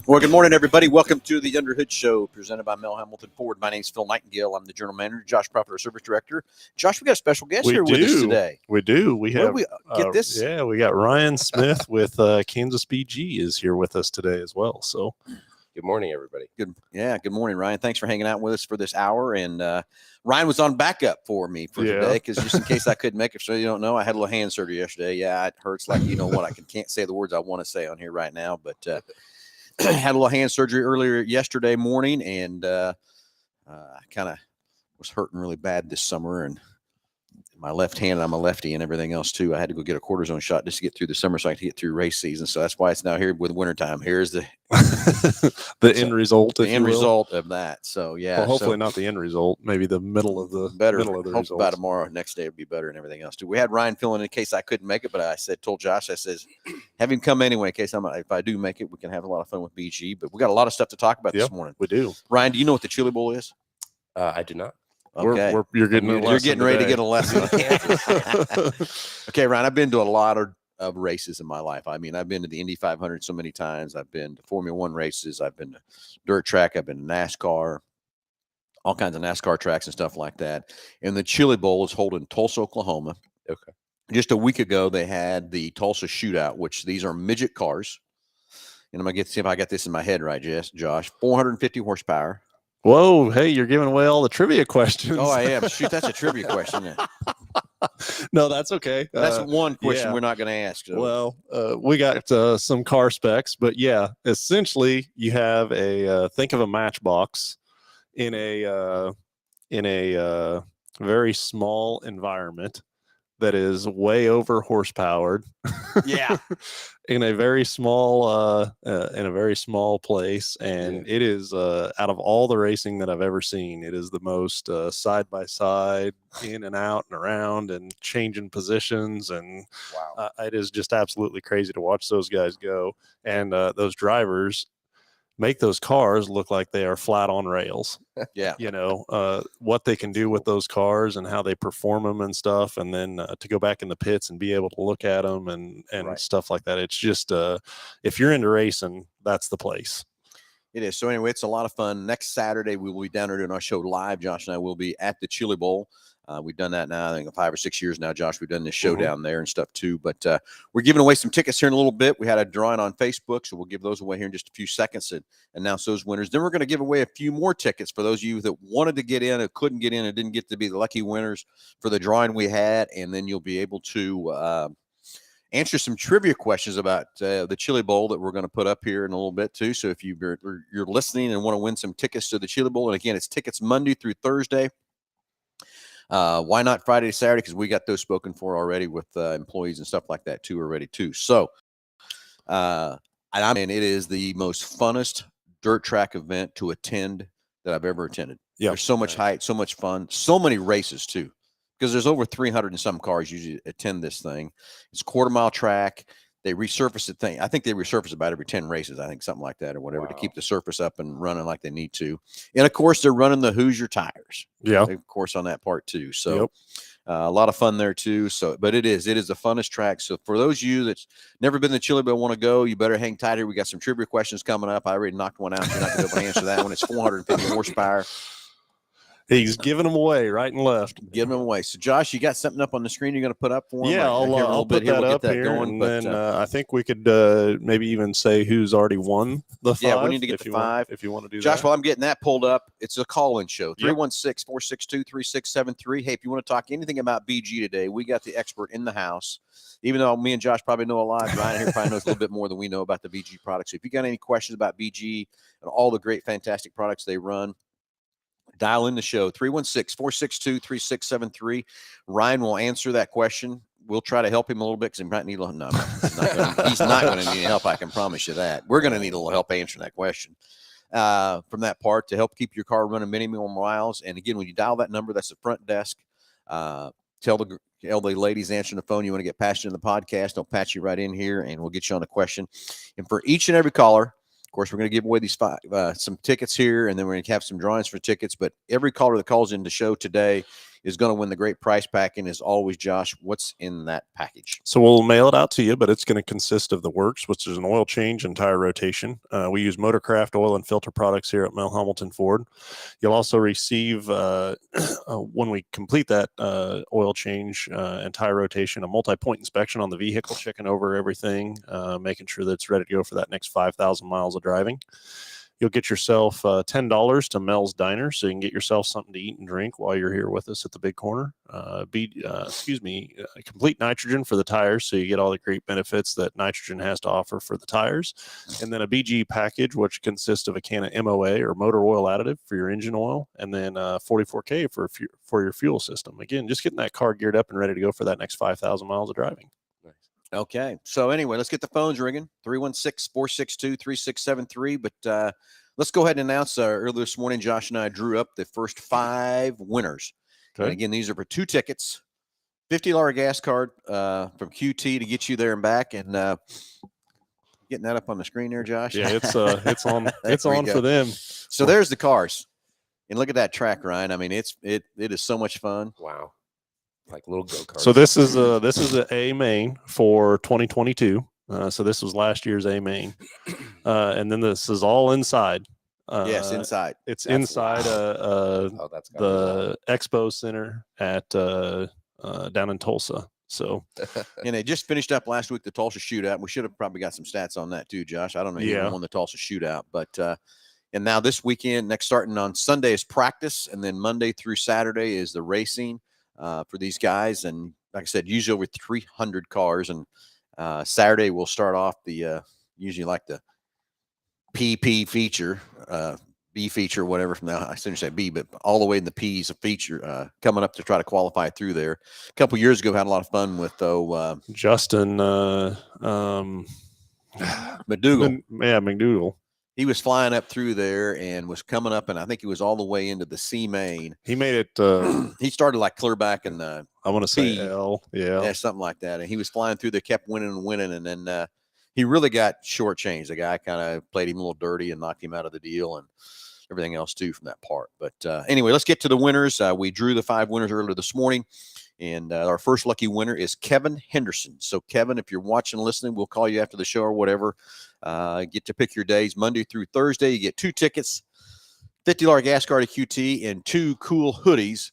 Well, good morning, everybody. Welcome to the Under Hood Show presented by Hambelton Ford. My name is Phil Nightingale. I'm the General Manager. Josh Prophet, our Service Director. Josh, we got a special guest with us today. We do. We have. We get this? Yeah, we got Ryan Smith with Kansas BG is here with us today as well. So, good morning, everybody. Good morning, Ryan. Thanks for hanging out with us for this hour. And Ryan was on backup for me today because just in case I couldn't make it, so you don't know, I had a little hand surgery yesterday. Yeah, it hurts like you know what. I can't say the words I want to say on here right now, but. Had a little hand surgery earlier yesterday morning, and I kind of was hurting really bad this summer. And my left hand, I'm a lefty, and everything else too. I had to go get a cortisone shot just to get through the summer, so I could get through race season. So that's why it's now here with wintertime. Here's the end result. The end result of that. So yeah. Well, hopefully not the end result. Maybe the middle of the result. By tomorrow, next day will be better, and everything else too. We had Ryan filling in case I couldn't make it, but I told Josh, I says, have him come anyway in case if I do make it, we can have a lot of fun with BG. But we got a lot of stuff to talk about this morning. We do. Ryan, do you know what the Chili Bowl is? I do not. Okay. You're getting ready to get a lesson. Okay, Ryan, I've been to a lot of races in my life. I mean, I've been to the Indy 500 so many times. I've been to Formula One races. I've been to dirt track. I've been to NASCAR, all kinds of NASCAR tracks and stuff like that. And the Chili Bowl is held in Tulsa, Oklahoma. Okay. Just a week ago, they had the Tulsa Shootout, which these are midget cars. And I'm going to see if I got this in my head right, Josh. 450 horsepower. Whoa, hey, you're giving away all the trivia questions. Oh, I am. Shoot, that's a trivia question. No, that's okay. That's one question we're not going to ask. So. Well, we got some car specs, but yeah, essentially you have think of a matchbox in a very small environment that is way over horsepowered. Yeah. in a very small place, and it is out of all the racing that I've ever seen, it is the most side by side, in and out and around and changing positions, and wow. It is just absolutely crazy to watch those guys go, and those drivers make those cars look like they are flat on rails. Yeah. You know, what they can do with those cars and how they perform them and stuff. And then to go back in the pits and be able to look at them and right. stuff like that. It's just, if you're into racing, that's the place. It is. So anyway, it's a lot of fun. Next Saturday, we will be down there doing our show live. Josh and I will be at the Chili Bowl. We've done that now, I think 5 or 6 years now, Josh. We've done this show down there and stuff too. But we're giving away some tickets here in a little bit. We had a drawing on Facebook, so we'll give those away here in just a few seconds and announce those winners. Then we're going to give away a few more tickets for those of you that wanted to get in and couldn't get in and didn't get to be the lucky winners for the drawing we had. And then you'll be able to answer some trivia questions about the Chili Bowl that we're going to put up here in a little bit too. So if you're listening and want to win some tickets to the Chili Bowl, and again, it's tickets Monday through Thursday. Why not Friday to Saturday? Because we got those spoken for already with employees and stuff like that too already too. So, and I mean, it is the most funnest dirt track event to attend that I've ever attended. Yeah, there's so much height, so much fun, so many races too. Because there's over 300 and some cars usually attend this thing. It's a quarter-mile track. They resurface the thing. I think they resurface about every 10 races, I think, something like that or whatever, to keep the surface up and running like they need to. And, of course, they're running the Hoosier tires. Yeah. Of course, on that part, too. So a lot of fun there, too. So, but it is the funnest track. So for those of you that's never been to Chili but want to go, you better hang tight here. We got some trivia questions coming up. I already knocked one out. You're not going to be able to answer that one. It's 450 horsepower. He's giving them away right and left. Giving them away. So, Josh, you got something up on the screen you're going to put up for him? Yeah, I'll put that up here, going, and then I think we could maybe even say who's already won the 5. Yeah, we need to get the 5. If you want to do Josh, that. while I'm getting that pulled up, it's a call-in show, 316-462-3673. Hey, if you want to talk anything about BG today, we got the expert in the house. Even though me and Josh probably know a lot, Ryan here probably knows a little bit more than we know about the BG products. So if you got any questions about BG and all the great, fantastic products they run, dial in the show, 316-462-3673. Ryan will answer that question. We'll try to help him a little bit because he might need a little. No, he's not going to need help. I can promise you that. We're going to need a little help answering that question from that part to help keep your car running many more miles. And again, when you dial that number, that's the front desk. Tell the ladies answering the phone you want to get passed in the podcast. They'll patch you right in here, and we'll get you on a question. And for each and every caller, of course, we're going to give away these 5 some tickets here, and then we're going to have some drawings for tickets. But every caller that calls in the show today is going to win the great prize pack. And as always, Josh, what's in that package? So we'll mail it out to you, but it's going to consist of the works, which is an oil change and tire rotation. We use Motorcraft oil and filter products here at Mel Hambelton Ford. You'll also receive, when we complete that oil change and tire rotation, a multi-point inspection on the vehicle, checking over everything, making sure that it's ready to go for that next 5,000 miles of driving. You'll get yourself $10 to Mel's Diner, so you can get yourself something to eat and drink while you're here with us at the big corner. Complete nitrogen for the tires, so you get all the great benefits that nitrogen has to offer for the tires. And then a BG package, which consists of a can of MOA or motor oil additive for your engine oil, and then 44K for your fuel system. Again, just getting that car geared up and ready to go for that next 5,000 miles of driving. Okay. So anyway, let's get the phones ringing. 316-462-3673. But let's go ahead and announce earlier this morning, Josh and I drew up the first 5 winners. Okay. And again, these are for 2 tickets, $50 gas card from QT to get you there and back. And getting that up on the screen there, Josh. Yeah, it's on it's on for them. So there's the cars. And look at that track, Ryan. I mean, it is so much fun. Wow. Like little go-karts. So this is an A main for 2022. So this was last year's A main, and then this is all inside. Yes, inside. It's That's inside that's gotta the Expo Center at down in Tulsa. So And they just finished up last week the Tulsa shootout. We should have probably got some stats on that too, Josh. I don't know who won the Tulsa shootout, but and now this weekend, starting on Sunday is practice, and then Monday through Saturday is the racing. For these guys, and like I said, usually over 300 cars. And Saturday we'll start off the usually like the PP feature, B feature, whatever. From now, I shouldn't say B, but all the way in the P's a feature coming up to try to qualify through there. A couple years ago, had a lot of fun with Justin McDougal. McDougal. He was flying up through there and was coming up, and I think he was all the way into the C main. He made it. He started like clear back in the I want to say P. L. Yeah, something like that. And he was flying through there, kept winning and winning, and then he really got shortchanged. The guy kind of played him a little dirty and knocked him out of the deal, and everything else too from that part. But anyway, let's get to the winners. We drew the 5 winners earlier this morning. And our first lucky winner is Kevin Henderson. So, Kevin, if you're watching and listening, we'll call you after the show or whatever. Get to pick your days Monday through Thursday. You get 2 tickets, $50 gas card at QT, and 2 cool hoodies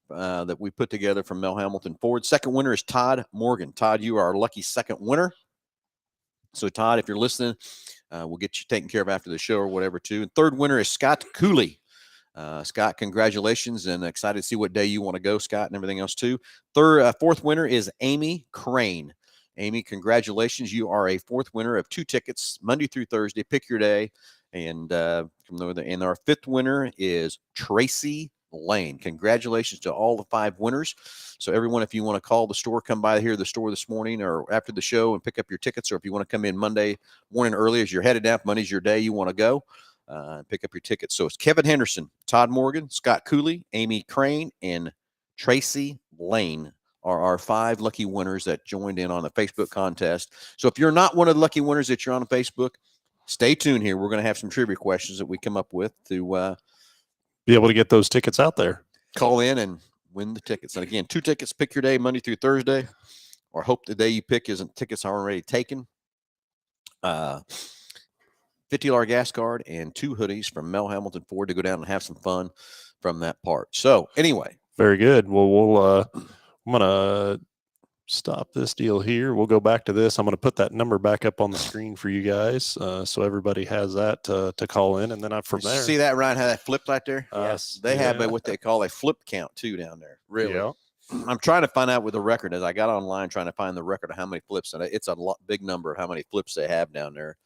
that we put together from Mel Hambelton Ford. Second winner is Todd Morgan. Todd, you are our lucky second winner. So, Todd, if you're listening, we'll get you taken care of after the show or whatever, too. And third winner is Scott Cooley. Scott, congratulations, and excited to see what day you want to go, Scott, and everything else too. Fourth winner is Amy Crane. Amy, congratulations. You are a 4th winner of 2 tickets, Monday through Thursday. Pick your day. And our 5th winner is Tracy Lane. Congratulations to all the 5 winners. So everyone, if you want to call the store, come by here to the store this morning or after the show and pick up your tickets, or if you want to come in Monday morning early as you're headed down, Monday's your day you want to go. Pick up your tickets. So it's Kevin Henderson, Todd Morgan, Scott Cooley, Amy Crane, and Tracy Lane are our 5 lucky winners that joined in on the Facebook contest. So if you're not one of the lucky winners that you're on Facebook, stay tuned here. We're going to have some trivia questions that we come up with to be able to get those tickets out there. Call in and win the tickets. And again, 2 tickets, pick your day, Monday through Thursday, or hope the day you pick isn't tickets already taken. $50 gas card and 2 hoodies from Mel Hambelton Ford to go down and have some fun from that part. So anyway. Very good. Well, I'm going to stop this deal here. We'll go back to this. I'm going to put that number back up on the screen for you guys. So everybody has that to call in. And then from there. See that, Ryan, how that flipped right there? Yes. They have what they call a flip count too down there. Really? Yeah. I'm trying to find out what the record is. I got online trying to find the record of how many flips. And it's a big number of how many flips they have down there.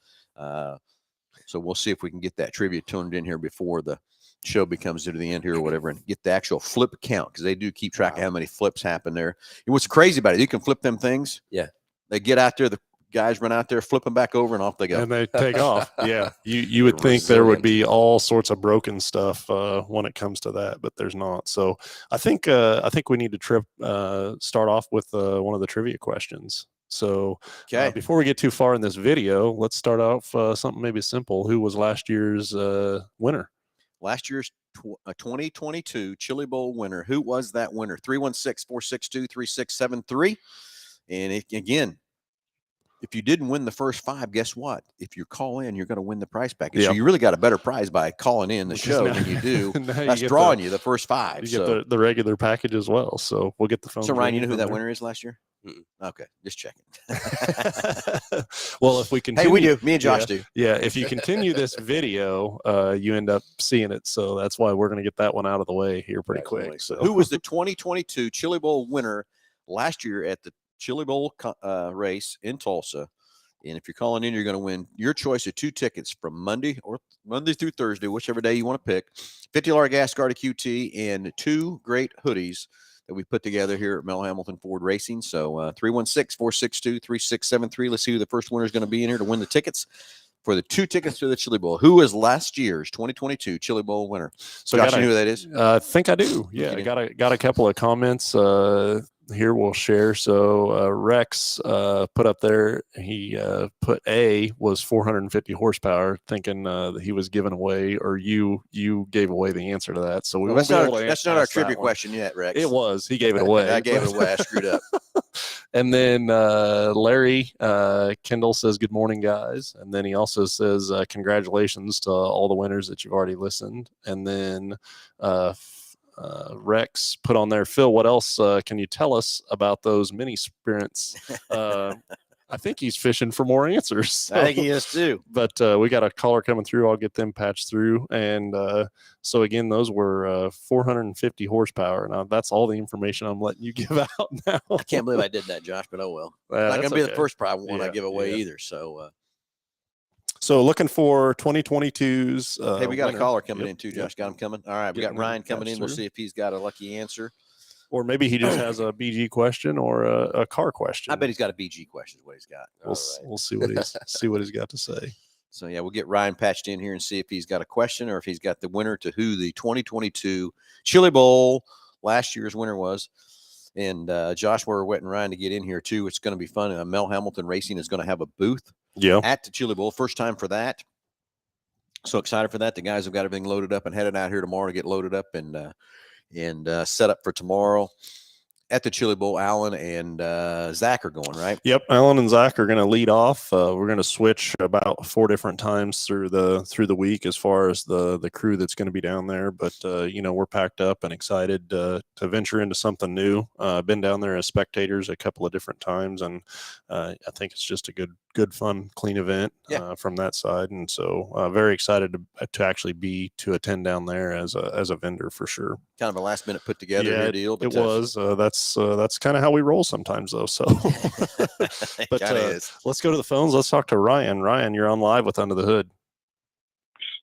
So we'll see if we can get that trivia tuned in here before the show becomes to the end here or whatever, and get the actual flip count, because they do keep track of how many flips happen there. And what's crazy about it, you can flip them things. Yeah. They get out there, the guys run out there, flip them back over, and off they go. And they take off. Yeah. You would think there would be all sorts of broken stuff when it comes to that, but there's not. So I think we need to start off with one of the trivia questions. So before we get too far in this video, let's start off something maybe simple. Who was last year's winner? last year's 2022 Chili Bowl winner. Who was that winner? 316-462-3673. And again, if you didn't win the first 5, guess what? If you call in, you're going to win the prize package. So you really got a better prize by calling in the show than you do. That's drawing you the first 5. You get the regular package as well. So we'll get the phone. So Ryan, you know who that winner is last year? Okay, just checking. Well, if we continue, hey, we do. Me and Josh do. Yeah, if you continue this video, you end up seeing it. So that's why we're going to get that one out of the way here pretty quick. So, who was the 2022 Chili Bowl winner last year at the Chili Bowl race in Tulsa? And if you're calling in, you're going to win your choice of 2 tickets from Monday through Thursday, whichever day you want to pick. $50 gas card to QT and 2 great hoodies that we put together here at Mel Hambelton Ford Racing. So 316-462-3673. Let's see who the first winner is going to be in here to win the tickets for the 2 tickets to the Chili Bowl. Who is last year's 2022 Chili Bowl winner? So Josh, you know who that is? I think I do. Yeah, I got a couple of comments here we'll share. So Rex put up there, he put A was 450 horsepower, thinking that he was giving away, or you gave away the answer to that. So that's not our trivia question yet, Rex. It was. He gave it away. I gave it away. I screwed up. And then Larry Kendall says, good morning, guys. And then he also says, congratulations to all the winners that you've already listened. And then Rex put on there, Phil, what else can you tell us about those mini sprints? I think he's fishing for more answers. So. I think he is too. But we got a caller coming through. I'll get them patched through. And so, again, those were 450 horsepower. Now, that's all the information I'm letting you give out now. I can't believe I did that, Josh, but oh well. Not going to be the first prize one I give away either. So looking for 2022's. Hey, we got a caller coming in too, Josh. Got him coming. All right, we got Ryan coming in. We'll see if he's got a lucky answer. Or maybe he just has a BG question or a car question. I bet he's got a BG question is what he's got. We'll see what he's got to say. So, yeah, we'll get Ryan patched in here and see if he's got a question or if he's got the winner to who the 2022 Chili Bowl last year's winner was. And Josh, we're waiting Ryan to get in here too. It's going to be fun. Mel Hambelton Racing is going to have a booth at the Chili Bowl. First time for that. So excited for that. The guys have got everything loaded up and headed out here tomorrow to get loaded up and set up for tomorrow at the Chili Bowl. Alan and Zach are going, right? Yep, Alan and Zach are going to lead off. We're going to switch about 4 different times through the week as far as the crew that's going to be down there. But we're packed up and excited to venture into something new. Been down there as spectators a couple of different times, and I think it's just a good, fun, clean event from that side. And so very excited to actually attend down there as a vendor for sure. Kind of a last minute put together deal. But it was. That's kind of how we roll sometimes, though. So, but let's go to the phones. Let's talk to Ryan. Ryan, you're on live with Under the Hood.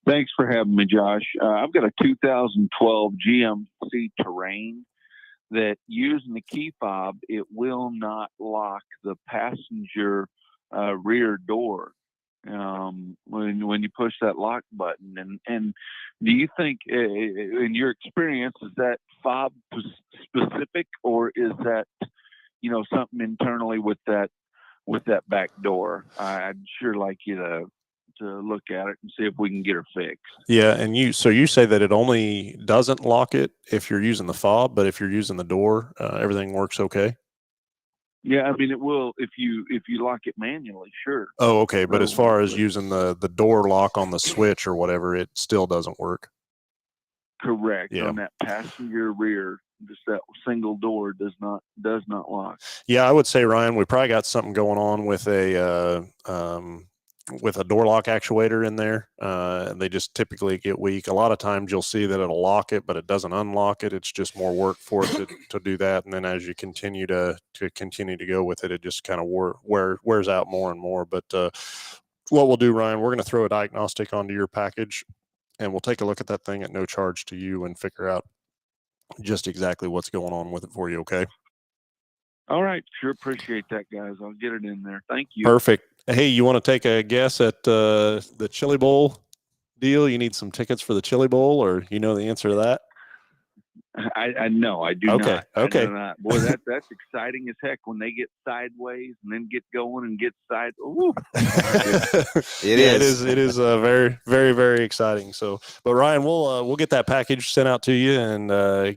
Thanks for having me, Josh. I've got a 2012 GMC Terrain that, using the key fob, it will not lock the passenger rear door when you push that lock button. And do you think, in your experience, is that fob specific, or is that something internally with that back door? I'd sure like you to look at it and see if we can get her fixed. Yeah, and you say that it only doesn't lock it if you're using the fob, but if you're using the door, everything works okay? Yeah, I mean, it will if you lock it manually, sure. Oh, okay. But as far as using the door lock on the switch or whatever, it still doesn't work. Correct. Yeah. On that passenger rear, just that single door does not lock. Yeah, I would say, Ryan, we probably got something going on with a door lock actuator in there. They just typically get weak. A lot of times you'll see that it'll lock it, but it doesn't unlock it. It's just more work for it to do that. And then as you continue to go with it, it just kind of wears out more and more. But what we'll do, Ryan, we're going to throw a diagnostic onto your package, and we'll take a look at that thing at no charge to you and figure out just exactly what's going on with it for you. Okay. All right. Sure. Appreciate that, guys. I'll get it in there. Thank you. Perfect. Hey, you want to take a guess at the Chili Bowl deal? You need some tickets for the Chili Bowl, or you know the answer to that? I know I do Okay, not. I okay. do not. Boy, that's exciting as heck when they get sideways and then get going and get side. Ooh. It is very, very, very exciting. So, but Ryan, we'll get that package sent out to you and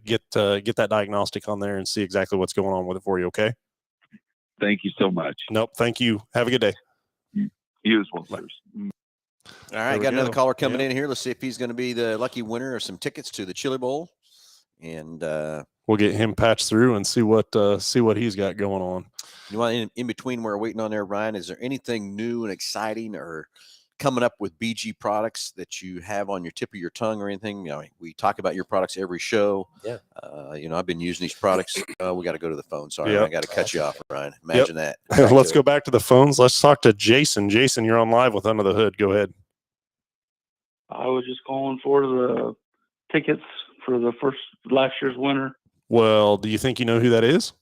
get that diagnostic on there and see exactly what's going on with it for you. Okay. Thank you so much. Nope. Thank you. Have a good day. You as well, sir. All right, we got another go. caller coming in here. Let's see if he's going to be the lucky winner of some tickets to the Chili Bowl, and we'll get him patched through and see what he's got going on. You want in between where we're waiting on there, Ryan? Is there anything new and exciting or coming up with BG products that you have on your tip of your tongue or anything? You know, we talk about your products every show. Yeah. I've been using these products. We got to go to the phone. Sorry, Yep. I got to cut you off, Ryan. Imagine that. Let's go back to the phones. Let's talk to Jason. Jason, you're on live with Under the Hood. Go ahead. I was just calling for the tickets for last year's winner, Well, do you think you know who that is?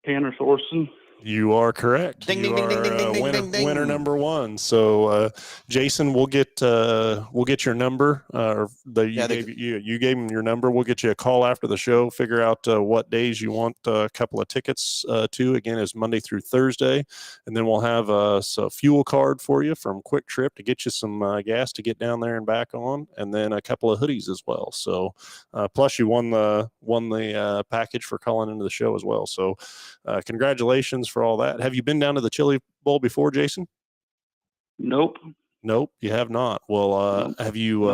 Tanner Thorson. You are correct. Ding, You ding, ding, are, ding, ding, ding, winner, ding, ding. winner number one. So, Jason, we'll get your number. You gave him your number. We'll get you a call after the show. Figure out what days you want a couple of tickets to. Again, is Monday through Thursday, and then we'll have a fuel card for you from Quick Trip to get you some gas to get down there and back on, and then a couple of hoodies as well. So, plus you won the package for calling into the show as well. So, congratulations for all that. Have you been down to the Chili Bowl before, Jason? Nope. Nope, you have not. Well, Nope. have you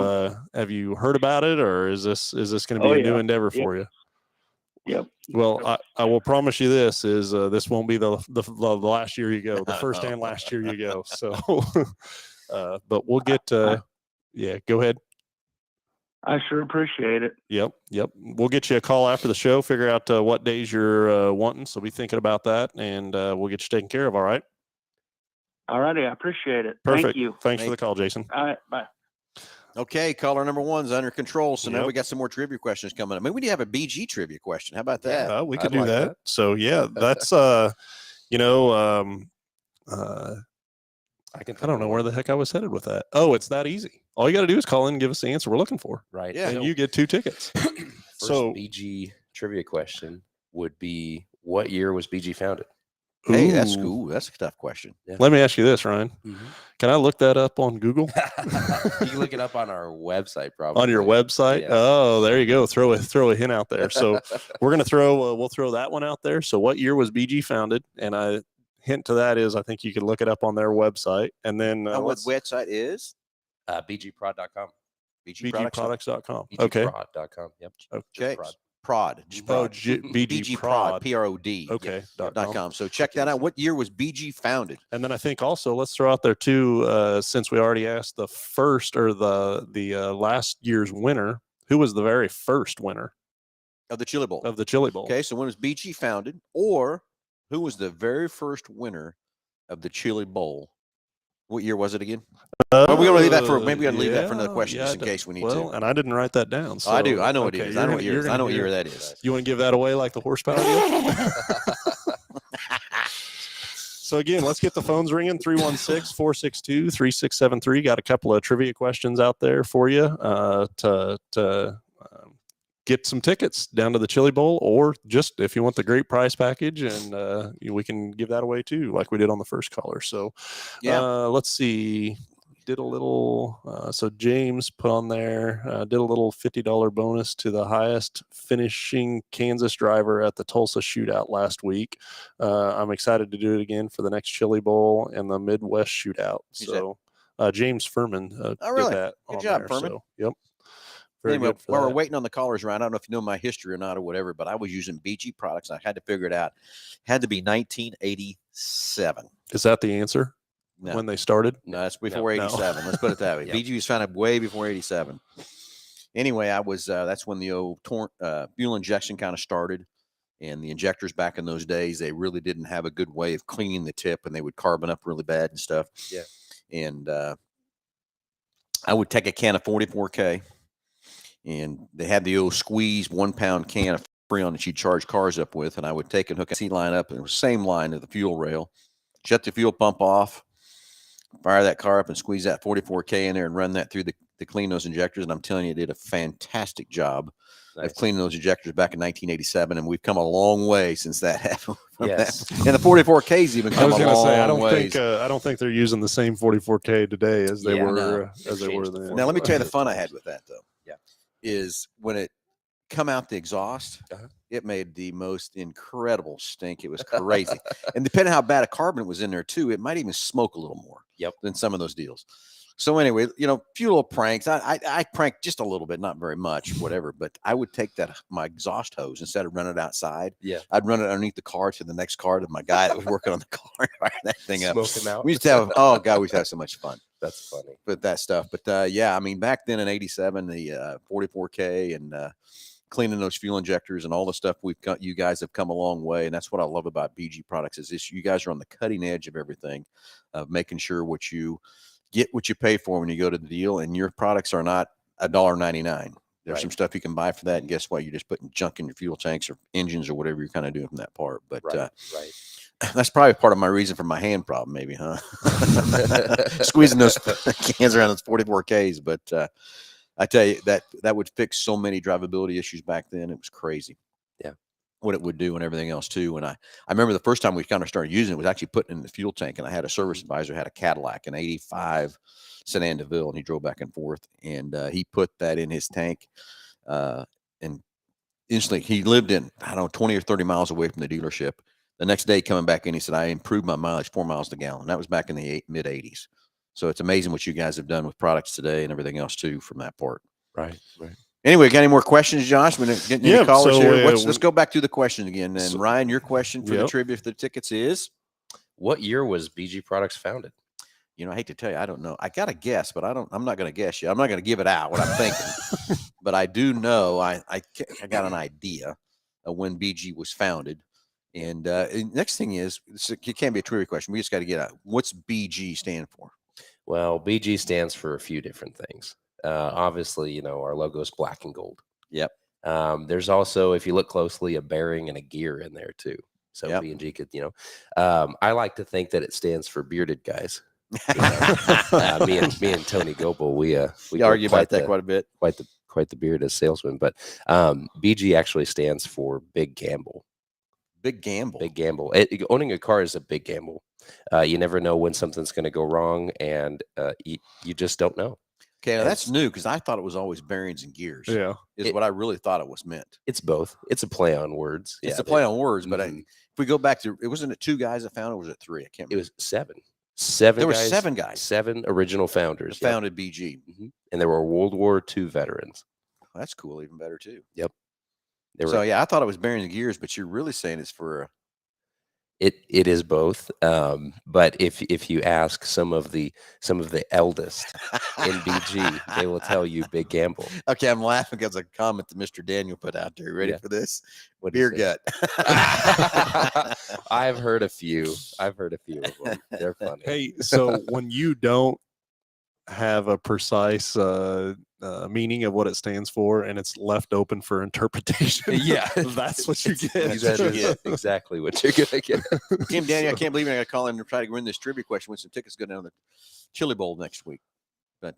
heard about it, or is this going to be a new endeavor for you? Yep. Well, I will promise you this won't be the last year you go, the first and last year you go. So, but we'll get go ahead. I sure appreciate it. Yep. We'll get you a call after the show, figure out what days you're wanting. So be thinking about that, and we'll get you taken care of. All right. All righty. I appreciate it. Perfect. Thank you. Thanks for the call, Jason. All right. Bye. Okay, caller number one's under control. So now Yep. we got some more trivia questions coming up. Maybe we need to have a BG trivia question. How about that? We could I'd do like that. that. So yeah, that's I don't know where the heck I was headed with that. Oh, it's that easy. All you got to do is call in and give us the answer we're looking for. Right. Yeah. And you get 2 tickets. First BG trivia question would be, what year was BG founded? Hey, that's Ooh. cool. That's a tough question. Yeah. Let me ask you this, Ryan. Mm-hmm. Can I look that up on Google? You can look it up on our website, probably. On your website? Yeah. Oh, there you go. Throw a hint out there. So we're gonna we'll throw that one out there. So what year was BG founded? And I hint to that is I think you can look it up on their website. And then What website is? BGprod.com. BGproducts.com. BGprod.com. Okay. Yep. Okay. Prod. Prod. Just Prod. BG Prod. PROD. Okay. .com. So check that out. What year was BG founded? And then I think also let's throw out there too, since we already asked the first or the last year's winner, who was the very first winner Of the Chili Bowl. of the Chili Bowl? Okay, so when was BG founded? Or who was the very first winner of the Chili Bowl? What year was it again? Well, we're gonna leave that for maybe we're gonna leave that for another question just in case we need to. And I didn't write that down. So, I do. I know what it okay, is. I know what year. you're I know what gonna year hear- that is. You want to give that away like the horsepower deal? So again, let's get the phones ringing. 316-462-3673. Got a couple of trivia questions out there for you to get some tickets down to the Chili Bowl, or just if you want the great prize package, and we can give that away too, like we did on the first caller. So let's see. Did a little, so James put on there, did a little $50 bonus to the highest finishing Kansas driver at the Tulsa shootout last week. I'm excited to do it again for the next Chili Bowl and the Midwest shootout. So James Furman did that. Good on job, there. Furman. So, yep. Very Anyway, good for while that. we're waiting on the callers, Ryan, I don't know if you know my history or not or whatever, but I was using BG products. I had to figure it out. Had to be 1987. Is that the answer? No. When they started? No, that's before No. 87. Let's put it that way. Yep. BG was founded way before 87. Anyway, I was that's when the old fuel injection kind of started, and the injectors back in those days, they really didn't have a good way of cleaning the tip, and they would carbon up really bad and stuff. Yeah. And I would take a can of 44K, and they had the old squeeze 1 pound can of Freon that you'd charge cars up with, and I would take and hook a C line up, and it was the same line of the fuel rail, shut the fuel pump off, fire that car up and squeeze that 44K in there and run that through the clean those injectors. And I'm telling you, it did a fantastic job of cleaning those injectors back in 1987. And we've come a long way since that happened. Yes. And the 44K's even I come was a going to long say I ways. don't think they're using the same 44K today as they Yeah, were no. as they were then. Now, let me tell you the fun I had with that, though. Yeah. Is when it come out the exhaust, Uh-huh. it made the most incredible stink. It was crazy. And depending how bad a carbon was in there, too, it might even smoke a little more than some of those deals. So anyway, a few little pranks. I pranked just a little bit, not very much, whatever. But I would take my exhaust hose instead of running it outside. Yeah. I'd run it underneath the car to the next car to my guy that was working on the car, fire that thing up. Smoke him out. We used to have, oh God, we used to have so much fun. That's funny. With that stuff. But yeah, I mean, back then in '87, the 44K and cleaning those fuel injectors and all the stuff you guys have come a long way. And that's what I love about BG products is this: you guys are on the cutting edge of everything, of making sure you get what you pay for when you go to the deal, and your products are not $1.99. There's some stuff you can buy for that, and guess what? You're just putting junk in your fuel tanks or engines or whatever you're kind of doing from that part. But that's probably part of my reason for my hand problem, maybe, huh? Squeezing those cans around those 44Ks. But I tell you, that would fix so many drivability issues back then. It was crazy. Yeah. What it would do and everything else too. And I remember the first time we kind of started using it was actually putting it in the fuel tank. And I had a service advisor who had a Cadillac, an '85 Sedan DeVille, and he drove back and forth. And he put that in his tank. And instantly, he lived in, 20 or 30 miles away from the dealership. The next day coming back in, he said, I improved my mileage 4 miles a gallon. That was back in the mid '80s. So it's amazing what you guys have done with products today and everything else too from that part. Right. Anyway, got any more questions, Josh? We're getting any callers so, here. Let's go back to the question again. And Ryan, your question for the Yep. trivia for the tickets is? What year was BG Products founded? I hate to tell you, I don't know. I got to guess, but I'm not going to guess yet. I'm not going to give it out what I'm thinking. But I do know I got an idea of when BG was founded. And next thing is, it can't be a trivia question. We just got to get out. What's BG stand for? Well, BG stands for a few different things. Obviously, our logo is black and gold. Yep. There's also, if you look closely, a bearing and a gear in there too. So B&G could, I like to think that it stands for bearded guys. Me and Tony Goebel, we argue about that quite a bit. Quite the beard as salesman. But BG actually stands for Big Gamble. Big gamble. Big gamble. Owning a car is a big gamble. You never know when something's going to go wrong, and you just don't know. Okay, now that's new because I thought it was always bearings and gears. Yeah, is what I really thought it was meant. It's both. It's a play on words. It's a play on words, but if we go back to, wasn't it 2 guys that founded, or was it 3? I can't remember. It was 7. 7. There were 7 guys. 7 original founders that founded BG, and there were World War II veterans. Well, that's cool, even better too. Yep. So yeah, I thought it was bearings and gears, but you're really saying it's for. It is both, but if you ask some of the eldest in BG, they will tell you Big Gamble. Okay, I'm laughing because of a comment that Mr. Daniel put out there. Ready for this? What Beer gut. I've heard a few of them. They're funny. Hey, so when you don't have a precise meaning of what it stands for and it's left open for interpretation, that's what you get. Exactly what you're gonna get. Kim, Daniel, I can't believe I got to call in and try to win this trivia question when some tickets go down to the Chili Bowl next week. But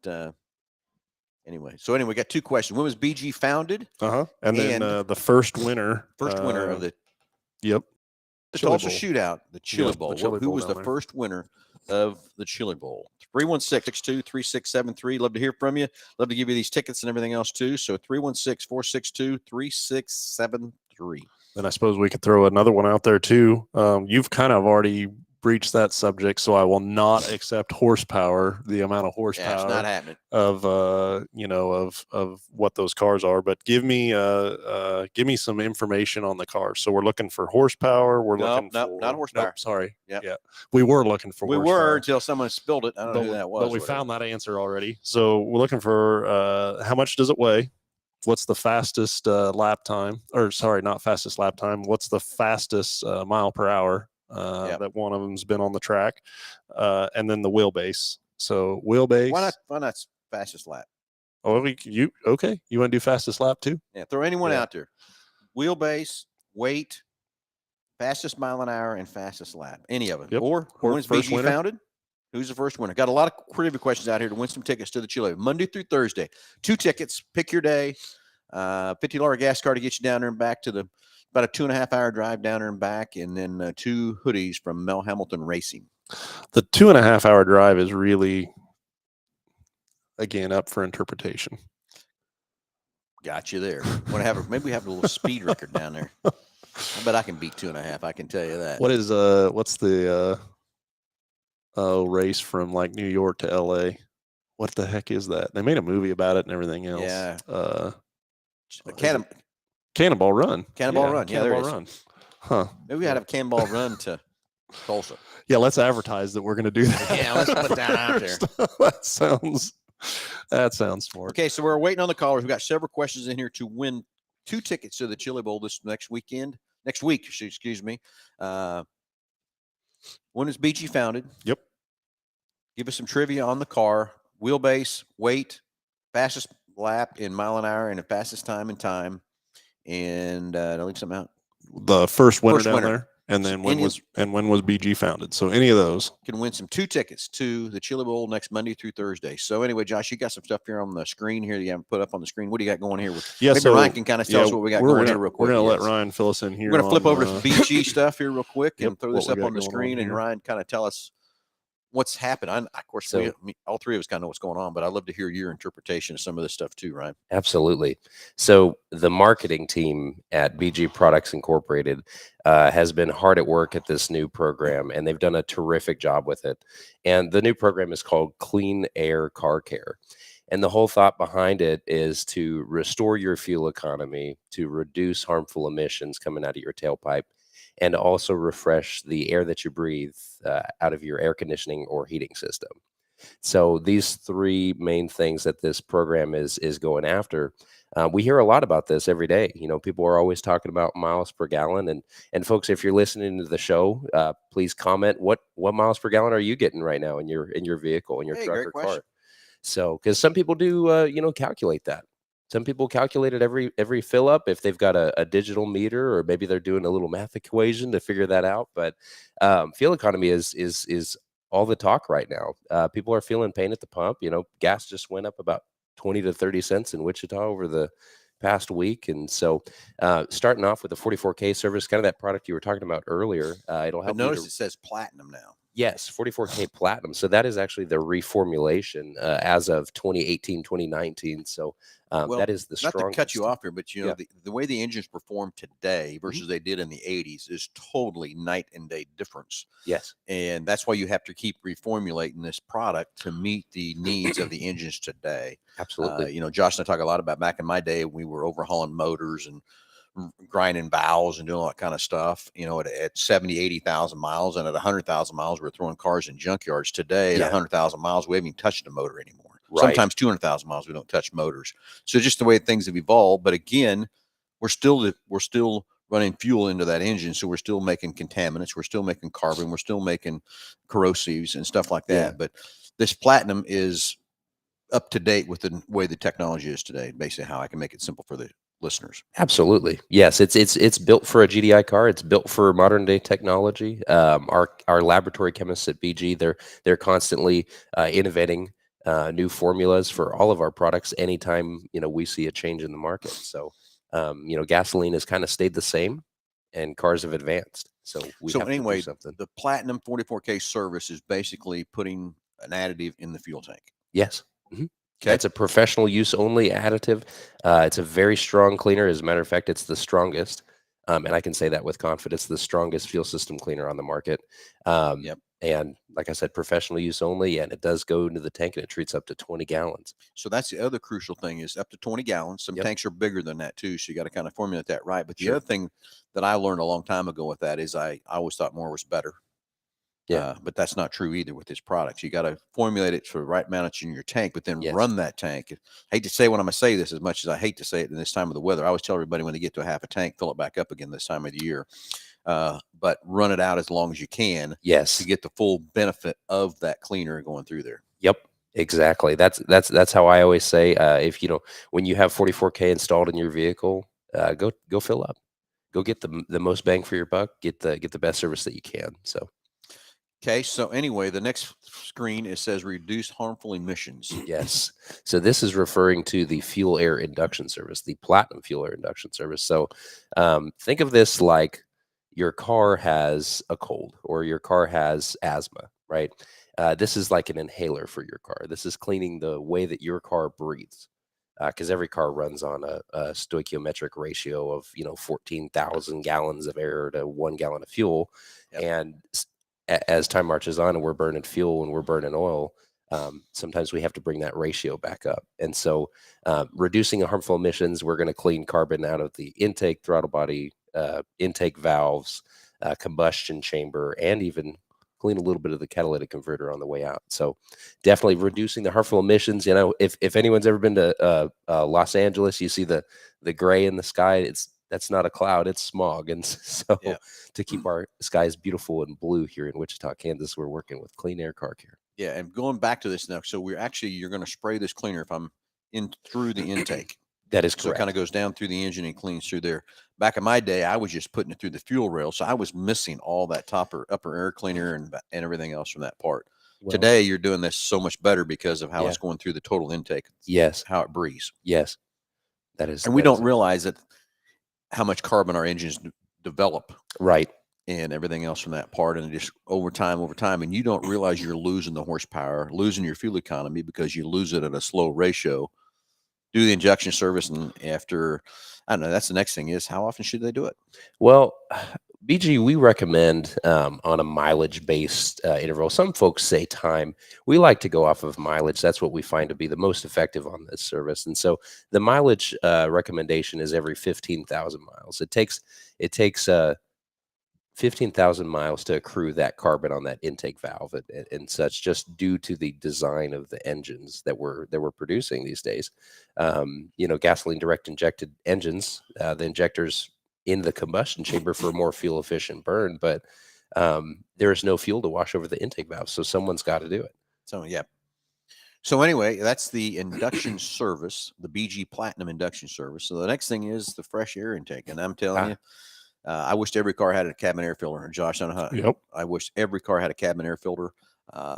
anyway, we got 2 questions. When was BG founded? And then the first winner of the Chili Tulsa Bowl. Shootout, the Chili Bowl. Who was the first winner of the Chili Bowl? 316-662-3673. Love to hear from you. Love to give you these tickets and everything else too. So 316-462-3673. And I suppose we could throw another one out there too. You've kind of already breached that subject, so I will not accept horsepower, the amount of horsepower. Yeah, it's not happening. Of of what those cars are. But give me some information on the cars. So we're looking for horsepower. We're looking for not horsepower. Nope, sorry. Yeah, we were looking for. We horsepower. were until someone spilled it. I don't know who that was. But we found that answer already. So we're looking for how much does it weigh? What's the fastest lap time? Or sorry, not fastest lap time. What's the fastest mile per hour that one of them's been on the track? And then the wheelbase. So wheelbase. Why not fastest lap? Oh, you okay? You want to do fastest lap too? Yeah, throw anyone out there. Wheelbase, weight, fastest mile an hour, and fastest lap. Any of them. Yep. Or when was BG founded? Who's the first winner? Got a lot of trivia questions out here to win some tickets to the Chili Monday through Thursday. 2 tickets. Pick your day. $50 gas card to get you down there and back to about a 2.5-hour drive down there and back, and then 2 hoodies from Mel Hambelton Racing. The 2.5-hour drive is really, again, up for interpretation. Got you there. Maybe we have a little speed record down there. I bet I can beat 2.5. I can tell you that. What's the race from like New York to LA? What the heck is that? They made a movie about it and everything else. Yeah. Cannonball Run. Cannonball Run. Yeah, Cannonball Run. Huh. Maybe we had a Cannonball Run to Tulsa. Yeah, let's advertise that we're going to do that. Yeah, let's put that out there. That sounds smart. Okay, so we're waiting on the callers. We've got several questions in here to win 2 tickets to the Chili Bowl this next week, excuse me. When was BG founded? Yep. Give us some trivia on the car, wheelbase, weight, fastest lap in mile an hour, and the fastest time in time. And did I leave something out? The first winner down winner. there. And then when was BG founded? So any of those can win some 2 tickets to the Chili Bowl next Monday through Thursday. So anyway, Josh, you got some stuff here on the screen here that you haven't put up on the screen. What do you got going here? Maybe Ryan can kind of tell us what we got going here real quick. We're going to let Ryan fill us in here. We're going to flip over to BG stuff here real quick and throw this up on the screen, and here. Ryan kind of tell us what's happened. Of course, all 3 of us kind of know what's going on, but I'd love to hear your interpretation of some of this stuff too, Ryan. Absolutely. So the marketing team at BG Products Incorporated has been hard at work at this new program, and they've done a terrific job with it. And the new program is called Clean Air Car Care. And the whole thought behind it is to restore your fuel economy, to reduce harmful emissions coming out of your tailpipe, and also refresh the air that you breathe out of your air conditioning or heating system. So these 3 main things that this program is going after. We hear a lot about this every day. You know, people are always talking about miles per gallon. And folks, if you're listening to the show, please comment what miles per gallon are you getting right now in your vehicle, in your truck or car. So, because some people do, calculate that. Some people calculate it every fill up if they've got a digital meter, or maybe they're doing a little math equation to figure that out. But fuel economy is all the talk right now. People are feeling pain at the pump. You know, gas just went up about 20 to 30 cents in Wichita over the past week. And so starting off with the 44K service, kind of that product you were talking about earlier, it'll help. Notice it says platinum now. Yes, 44K Platinum. So that is actually the reformulation as of 2018, 2019. So that is the strongest. Not to cut you off here, but the way the engines perform today versus they did in the 80s is totally night and day difference. Yes. And that's why you have to keep reformulating this product to meet the needs of the engines today. Absolutely. Josh and I talk a lot about back in my day, we were overhauling motors and grinding valves and doing all that kind of stuff, at 70, 80,000 miles. And at 100,000 miles, we're throwing cars in junkyards. Today, at 100,000 miles, we haven't even touched a motor anymore. Right. Sometimes 200,000 miles, we don't touch motors. So just the way things have evolved. But again, we're still running fuel into that engine. So we're still making contaminants. We're still making carbon. We're still making corrosives and stuff like that. Yeah. But this platinum is up to date with the way the technology is today. Basically how I can make it simple for the listeners. Absolutely. Yes. It's built for a GDI car. It's built for modern day technology. Our laboratory chemists at BG, they're constantly innovating new formulas for all of our products anytime, we see a change in the market. So, gasoline has kind of stayed the same and cars have advanced. So anyway, the Platinum 44K service is basically putting an additive in the fuel tank. Yes. Mm-hmm. Okay. It's a professional use only additive. It's a very strong cleaner. As a matter of fact, it's the strongest. And I can say that with confidence, the strongest fuel system cleaner on the market. Yep. And like I said, professional use only, and it does go into the tank and it treats up to 20 gallons. So that's the other crucial thing is up to 20 gallons. Some tanks are bigger than that too. So you got to kind of formulate that right. But the other thing that I learned a long time ago with that is I always thought more was better. Yeah, but that's not true either with this product. You got to formulate it for the right amount in your tank, but then run that tank. I hate to say when I'm going to say this as much as I hate to say it in this time of the weather. I always tell everybody when they get to a half a tank, fill it back up again this time of the year. But run it out as long as you can. Yes, to get the full benefit of that cleaner going through there. Yep, exactly. That's how I always say. If when you have 44K installed in your vehicle, go fill up, go get the most bang for your buck, get the best service that you can. So. Okay, so anyway, the next screen, it says reduce harmful emissions. Yes. So this is referring to the fuel air induction service, the platinum fuel air induction service. So think of this like your car has a cold or your car has asthma, right? This is like an inhaler for your car. This is cleaning the way that your car breathes. Because every car runs on a stoichiometric ratio of 14,000 gallons of air to 1 gallon of fuel, Yep. and as time marches on and we're burning fuel and we're burning oil, sometimes we have to bring that ratio back up. And so reducing harmful emissions, we're going to clean carbon out of the intake, throttle body, intake valves, combustion chamber, and even clean a little bit of the catalytic converter on the way out. So definitely reducing the harmful emissions. If anyone's ever been to Los Angeles, you see the gray in the sky. That's not a cloud, it's smog. And so to keep our skies beautiful and blue here in Wichita, Kansas, we're working with Clean Air Car Care. Yeah, and going back to this now, so you're going to spray this cleaner if I'm in through the intake. That is So it correct. kind of goes down through the engine and cleans through there. Back in my day, I was just putting it through the fuel rail, so I was missing all that upper air cleaner and everything else from that part. Well, Today, you're doing this so much better because of how Yeah. it's going through the total intake. Yes. How it breathes. Yes. That is. And we that is don't realize that how much carbon our engines develop right. and everything else from that part, and just over time, and you don't realize you're losing the horsepower, losing your fuel economy because you lose it at a slow ratio. Do the injection service, and after, I don't know, that's the next thing is how often should they do it? Well, BG, we recommend on a mileage-based interval. Some folks say time. We like to go off of mileage. That's what we find to be the most effective on this service. And so the mileage recommendation is every 15,000 miles. It takes 15,000 miles to accrue that carbon on that intake valve and such, just due to the design of the engines that we're producing these days. Gasoline direct injected engines, the injectors in the combustion chamber for a more fuel efficient burn, but there is no fuel to wash over the intake valve, so someone's got to do it. So yeah. So anyway, that's the induction service, the BG Platinum induction service. So the next thing is the fresh air intake, and I'm telling you, I wished every car had a cabin air filter. Josh, I don't know how. Yep. I wish every car had a cabin air filter.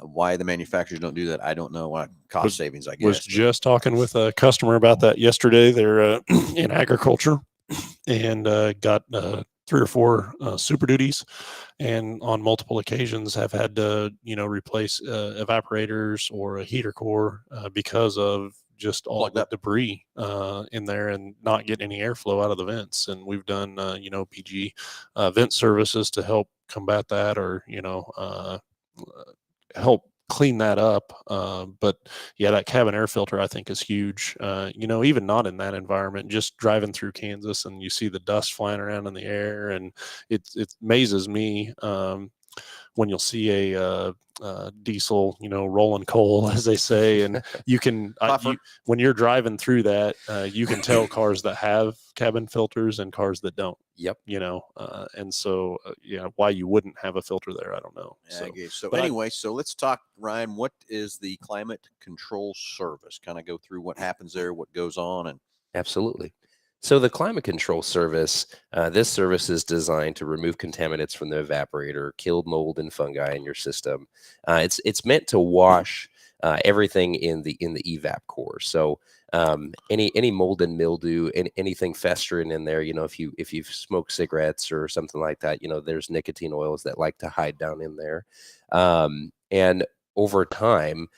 Why the manufacturers don't do that, I don't know. Why cost savings, I guess. Was just talking with a customer about that yesterday. They're in agriculture and got 3 or 4 Super Duties, and on multiple occasions have had to replace evaporators or a heater core because of just all the debris in there and not getting any airflow out of the vents. And we've done PG vent services to help combat that, or help clean that up. But yeah, that cabin air filter I think is huge. Even not in that environment, just driving through Kansas and you see the dust flying around in the air, and it amazes me when you'll see a diesel, rolling coal, as they say, and you can when you're driving through that, you can tell cars that have cabin filters and cars that don't. Yep. And so why you wouldn't have a filter there, I don't know. Yeah, so anyway, so let's talk, Ryan. What is the climate control service? Kind of go through what happens there, what goes on, and absolutely. So the climate control service, this service is designed to remove contaminants from the evaporator, kill mold and fungi in your system. It's meant to wash everything in the evap core. So any mold and mildew, and anything festering in there, if you smoke cigarettes or something like that, there's nicotine oils that like to hide down in there. And over time,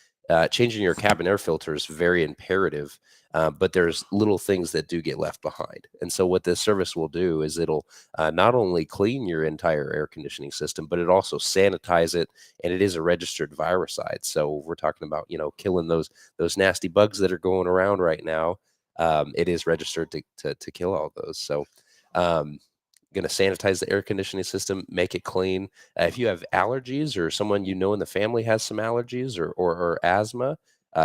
changing your cabin air filter is very imperative. But there's little things that do get left behind. And so what this service will do is it'll not only clean your entire air conditioning system, but it also sanitize it, and it is a registered viricide. So we're talking about, killing those nasty bugs that are going around right now. It is registered to kill all those. So going to sanitize the air conditioning system, make it clean. If you have allergies, or someone in the family has some allergies or asthma,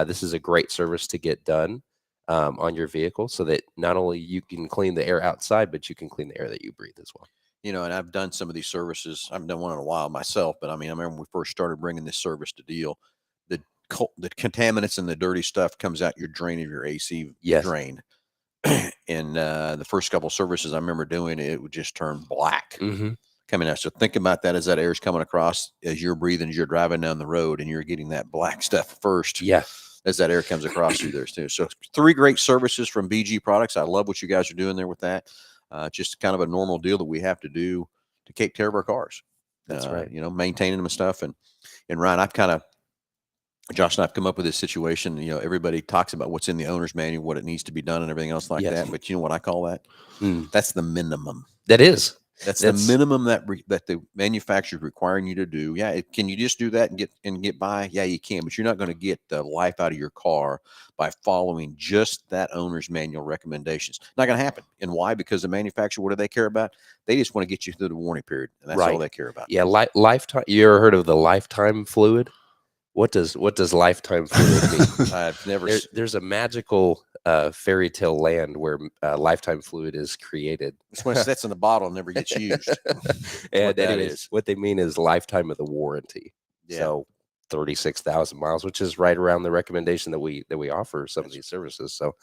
this is a great service to get done on your vehicle, so that not only you can clean the air outside, but you can clean the air that you breathe as well. And I've done some of these services. I haven't done one in a while myself, but I remember when we first started bringing this service to deal, the contaminants and the dirty stuff comes out your drain of your AC drain. And the first couple of services I remember doing, it would just turn black. Mm-hmm. coming out. So think about that as that air is coming across, as you're breathing, as you're driving down the road, and you're getting that black stuff first. Yeah. As that air comes across through there too. So 3 great services from BG Products. I love what you guys are doing there with that. Just kind of a normal deal that we have to do to take care of our cars. That's right. You know, maintaining them and stuff. And Ryan, Josh and I've come up with this situation. You know, everybody talks about what's in the owner's manual, what it needs to be done and everything else like Yes. that. But you know what I call that? That's the minimum. That is. That's the minimum that the manufacturer is requiring you to do. Yeah, can you just do that and get by? Yeah, you can, but you're not going to get the life out of your car by following just that owner's manual recommendations. Not going to happen. And why? Because the manufacturer, what do they care about? They just want to get you through the warranty period, and that's all they care about. Yeah, lifetime. You ever heard of the lifetime fluid? What does lifetime fluid mean? I've never. There's a magical fairy tale land where lifetime fluid is created. This one sits in the bottle and never gets used. And anyways, what they mean is lifetime of the warranty. Yeah. So 36,000 miles, which is right around the recommendation that we offer some of these services. So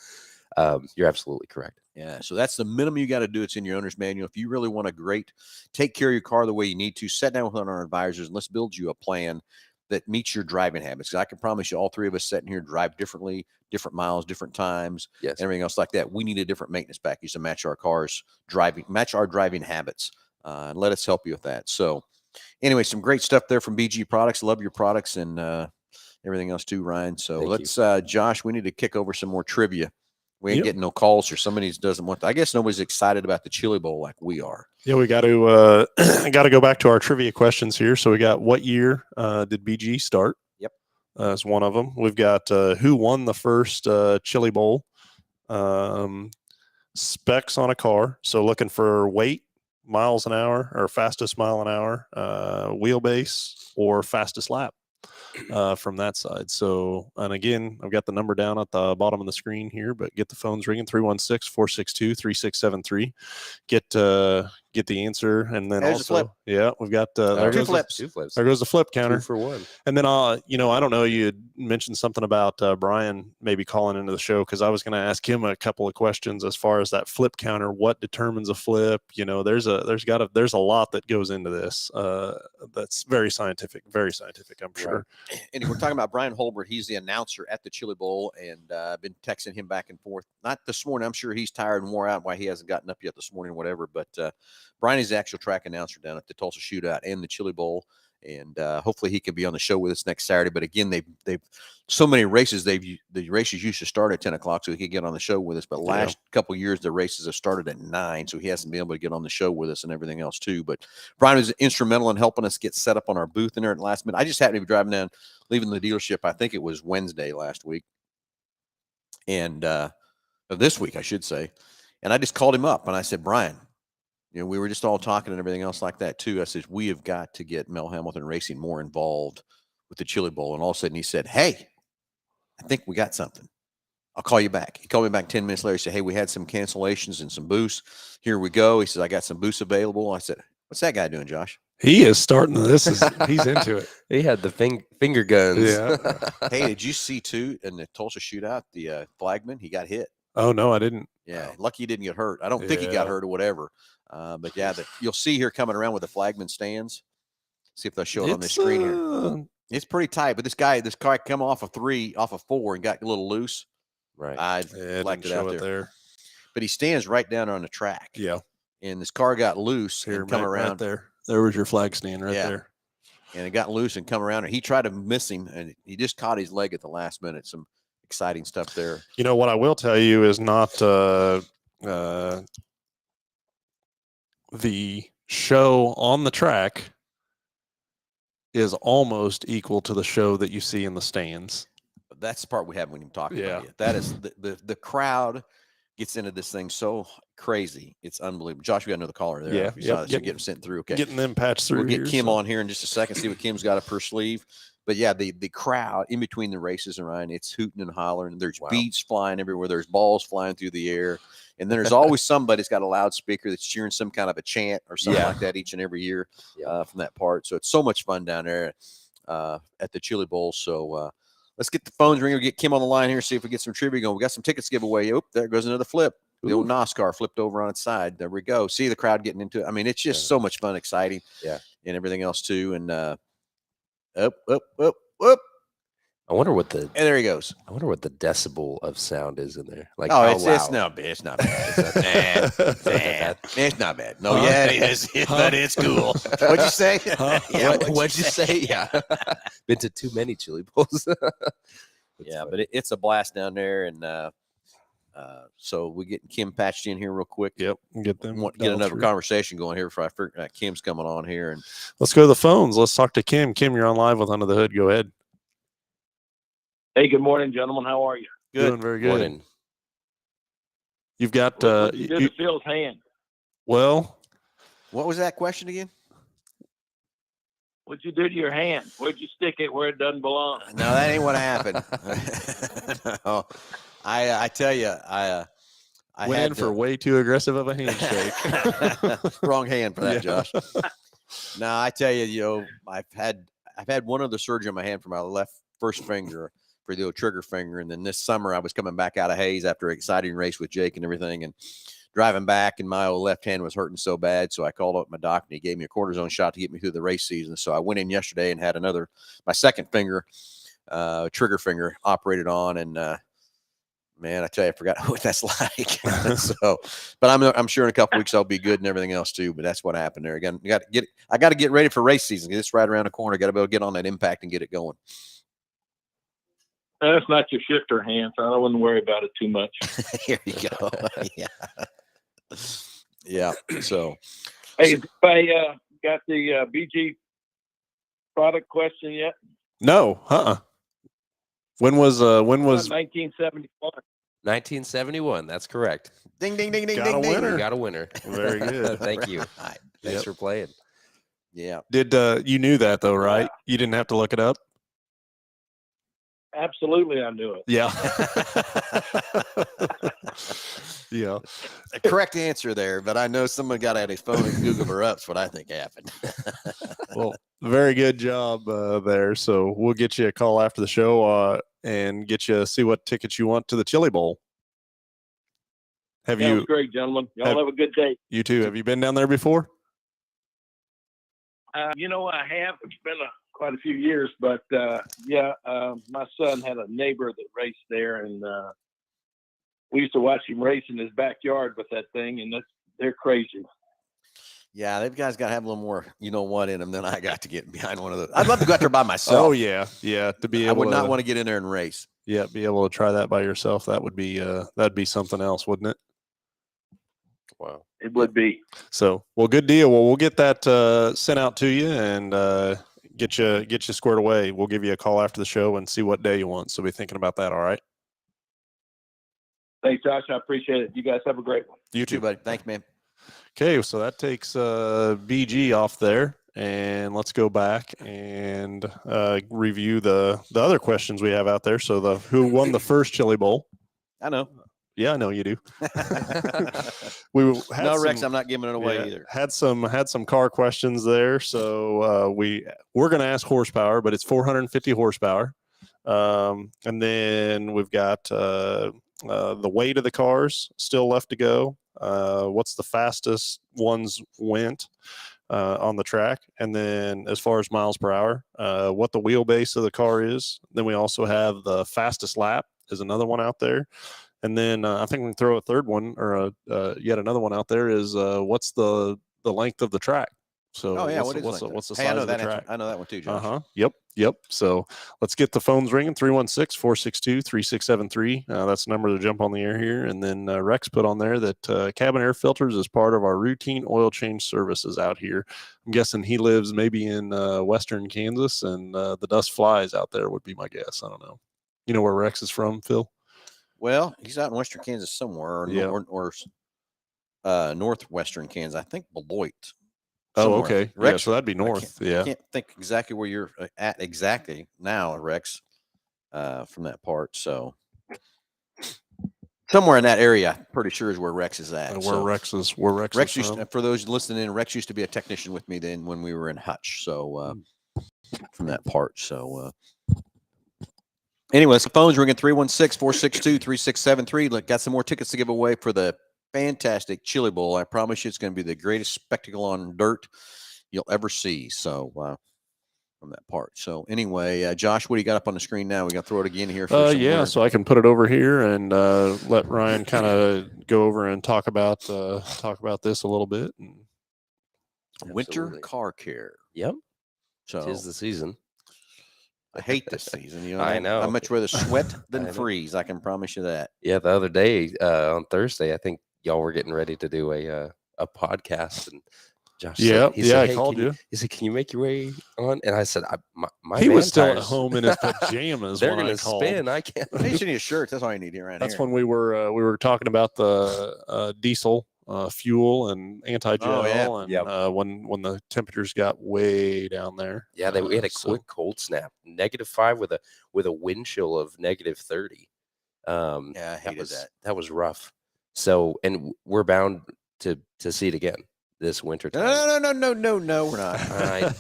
you're absolutely correct. Yeah, so that's the minimum you got to do. It's in your owner's manual. If you really want to take care of your car the way you need to, sit down with one of our advisors and let's build you a plan that meets your driving habits. I can promise you all 3 of us sitting here drive differently, different miles, different times, Yes. everything else like that. We need a different maintenance package to match our driving habits, and let us help you with that. So anyway, some great stuff there from BG Products. Love your products and everything else too, Ryan. So let's, Josh, we need to kick over some more trivia. We ain't getting no calls or somebody doesn't want I guess nobody's excited about the Chili Bowl like we are. Yeah, we got to go back to our trivia questions here. So we got, what year did BG start? Yep. As one of them. We've got who won the first Chili Bowl, specs on a car. So looking for weight, miles an hour, or fastest mile an hour, wheelbase, or fastest lap. From that side. So, and again, I've got the number down at the bottom of the screen here, but get the phones ringing, 316-462-3673. Get the answer. And then There's also, we've got, there two goes flips. there goes the flip counter. 2 for 1. And then, I don't know, you had mentioned something about Brian maybe calling into the show, because I was going to ask him a couple of questions as far as that flip counter. What determines a flip? You know, there's a lot that goes into this. That's very scientific, I'm sure. And we're talking about Brian Holbert. He's the announcer at the Chili Bowl, and I've been texting him back and forth. Not this morning. I'm sure he's tired and wore out why he hasn't gotten up yet this morning, whatever. But Brian is the actual track announcer down at the Tulsa Shootout and the Chili Bowl. And hopefully he can be on the show with us next Saturday. But again, they've so many races. The races used to start at 10 o'clock, so he could get on the show with us. But last couple of years, the races have started at 9, so he hasn't been able to get on the show with us and everything else too. But Brian was instrumental in helping us get set up on our booth in there at the last minute. I just happened to be driving down, leaving the dealership. I think it was Wednesday last week, and this week I should say. And I just called him up and I said, Brian, we were just all talking and everything else like that too. I said, we have got to get Mel Hambelton Racing more involved with the Chili Bowl. And all of a sudden he said, hey, I think we got something. I'll call you back. He called me back 10 minutes later. He said, hey, we had some cancellations and some boosts. Here we go. He says, I got some boosts available. I said, what's that guy doing, Josh? He is starting this. He's into it. He had the finger guns. Yeah. Hey, did you see too in the Tulsa Shootout, the flagman, he got hit. Oh, no, I didn't. Yeah, lucky he didn't get hurt. I don't think he got hurt or whatever. But yeah, you'll see here coming around with the flagman stands. See if they'll show it on the screen here. It's pretty tight, but this guy come off of 4 and got a little loose. Right. I flagged it out there. But he stands right down on the track. Yeah. And this car got loose and come around. Right there. There was your flag stand right there. And it got loose and come around. And he tried to miss him, and he just caught his leg at the last minute. Some exciting stuff there. You know, what I will tell you is not the show on the track is almost equal to the show that you see in the stands. That's the part we haven't even talked about yet. That is the crowd gets into this thing so crazy. It's unbelievable. Josh, we got another caller there. Yeah. So get them sent through. Okay. Getting them patched through. We'll get Kim on here in just a second, see what Kim's got up her sleeve. But yeah, the crowd in between the races and Ryan, it's hooting and hollering. There's beads flying everywhere. There's balls flying through the air. And then there's always somebody's got a loudspeaker that's cheering some kind of a chant or something like that each and every year from that part. So it's so much fun down there at the Chili Bowl. So let's get the phones ringing. We'll get Kim on the line here, see if we get some trivia going. We got some tickets to give away. Oh, there goes another flip. The old NASCAR flipped over on its side. There we go. See the crowd getting into it. I mean, it's just so much fun, exciting, and everything else too. And up. I wonder what the And there he goes. I wonder what the decibel of sound is in there. Like, Oh, how it's loud? not bad. It's not bad. It's not bad. No, Huh? yeah, it is. But it's cool. What'd you say? Huh? Yeah, What'd you say? Yeah, been to too many chili bowls. Yeah, but it's a blast down there, and so we get Kim patched in here real quick. Yep. Get them. Want to get another conversation going here before I forget Kim's coming on here, and Let's go to the phones. Let's talk to Kim. Kim, you're on live with Under the Hood. Go ahead. Hey, good morning, gentlemen. How are you? good. Doing very good. Morning. You've got What you did to Phil's hand? well, What was that question again? What'd you do to your hand? Where'd you stick it where it doesn't belong? No, that ain't what happened. No, I tell you, I went had in for way too aggressive of a handshake. wrong hand for that, Yeah. Josh. No, I tell you, I've had one other surgery on my hand for my left first finger for the old trigger finger, and then this summer I was coming back out of Hayes after an exciting race with Jake and everything, and driving back, and my old left hand was hurting so bad, so I called up my doc, and he gave me a cortisone shot to get me through the race season. So I went in yesterday and had my second finger, trigger finger, operated on, and man, I tell you, I forgot what that's like. So, but I'm sure in a couple weeks I'll be good and everything else too. But that's what happened there. Again, I got to get ready for race season. It's right around the corner. Got to be able to get on that impact and get it going. That's not your shifter hand, so I wouldn't worry about it too much. Here you go. Yeah. Yeah. So, Hey, I got the BG product question yet? No, When was 1971. 1971. That's correct. ding, ding, ding, ding, Got a ding, ding. winner. You got a winner. Very good. Thank you. Right. Thanks Yep. for playing. Yeah. Did you knew that though, right? You didn't have to look it up. Absolutely, I knew it. Yeah. Yeah. A correct answer there, but I know someone got out his phone and Googled her up. That's what I think happened. Well, very good job there. So we'll get you a call after the show and get you see what tickets you want to the Chili Bowl. Have Sounds you? great, gentlemen. Y'all have a good day. You too. Have you been down there before? I have. It's been quite a few years, but my son had a neighbor that raced there, and we used to watch him race in his backyard with that thing, and they're crazy. Yeah, those guys got to have a little more, in them than I got to get behind one of those. I'd love to go out there by myself. Oh yeah, yeah. To be I able, would not want to get in there and race. Yeah, be able to try that by yourself. That would be that'd be something else, wouldn't it? Wow. It would be. So, well, good deal. Well, we'll get that sent out to you and get you squared away. We'll give you a call after the show and see what day you want. So, be thinking about that. All right. Thanks, Josh. I appreciate it. You guys have a great one. You too, buddy. Thanks, man. Okay, so that takes BG off there, and let's go back and review the other questions we have out there. So, who won the first Chili Bowl? I know. Yeah, I know you do. No, Rex, I'm not giving it away either. Had some car questions there, so we're going to ask horsepower, but it's 450 horsepower, and then we've got the weight of the cars still left to go. What's the fastest ones went on the track, and then as far as miles per hour, what the wheelbase of the car is. Then we also have the fastest lap is another one out there. And then I think we can throw a third one or yet another one out there is what's the length of the track? So what's the size I know of the that track? I know that one too, Josh. Yep. So let's get the phones ringing. 316-462-3673. That's the number to jump on the air here. And then Rex put on there that cabin air filters is part of our routine oil change services out here. I'm guessing he lives maybe in western Kansas, and the dust flies out there would be my guess. I don't know. You know where Rex is from, Phil? Well, he's out in western Kansas somewhere, or northwestern Kansas. I think Beloit. Oh, somewhere. okay. Rex, Yeah, so that'd be north. I can't think exactly where you're at exactly now, Rex, from that part. So somewhere in that area, I'm pretty sure is where Rex is at. Rex is used to, for those listening in, Rex used to be a technician with me then when we were in Hutch. So from that part. So anyways, the phone's ringing 316-462-3673. Look, got some more tickets to give away for the fantastic chili bowl. I promise you it's going to be the greatest spectacle on dirt you'll ever see. So from that part. So anyway, Josh, what do you got up on the screen now? We got to throw it again here for some Yeah, winter. so I can put it over here and let Ryan kind of go over and talk about this a little bit. And winter Absolutely. car care. Yep. So Tis the season. I hate this season. You know, I know. I'd much rather sweat than I know. freeze. I can promise you that. Yeah, the other day on Thursday, I think y'all were getting ready to do a podcast, and Josh said, I "Hey, called you." He said, "Can you make your way on?" And I said, "My He van was still at tires, home in his pajamas. They're when going I to called. spin. I can't." You just need a shirt. That's all you need here. That's when we were talking about the diesel fuel and anti-gel, and Yep. when the temperatures got way down there. Yeah, we had a quick cold snap, -5 with a wind chill of -30. Yeah, I hated that. That was rough. So, and we're bound to see it again this winter time. No, we're not.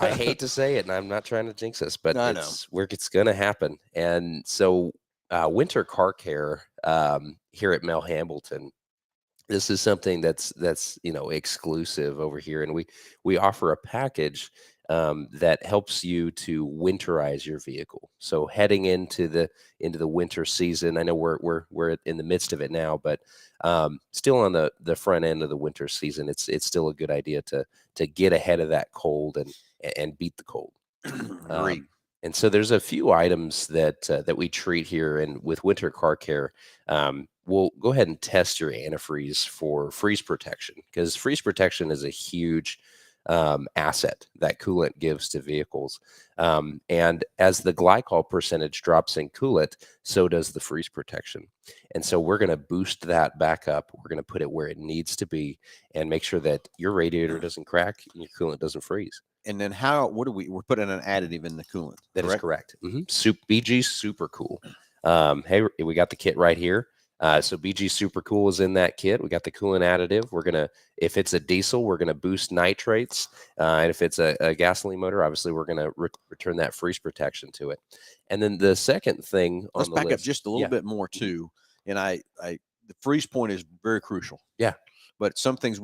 I hate to say it, and I'm not trying to jinx us, but I it's going to happen. And so, winter car care here at Mel Hambelton, this is something that's exclusive over here, and we offer a package that helps you to winterize your vehicle. So heading into the winter season, I know we're in the midst of it now, but still on the front end of the winter season, it's still a good idea to get ahead of that cold and beat the cold. Great. And so there's a few items that we treat here, and with winter car care, we'll go ahead and test your antifreeze for freeze protection, because freeze protection is a huge asset that coolant gives to vehicles. And as the glycol percentage drops in coolant, so does the freeze protection. And so we're going to boost that back up. We're going to put it where it needs to be and make sure that your radiator doesn't crack and your coolant doesn't freeze. And then we're putting an additive in the coolant. That is correct. BG Super Cool. Hey, we got the kit right here. So BG Super Cool is in that kit. We got the coolant additive. We're gonna, if it's a diesel, we're gonna boost nitrates, and if it's a gasoline motor, obviously we're gonna return that freeze protection to it. And then the second thing on Let's the back list, up just a little bit more too. And the freeze point is very crucial. Yeah, but some things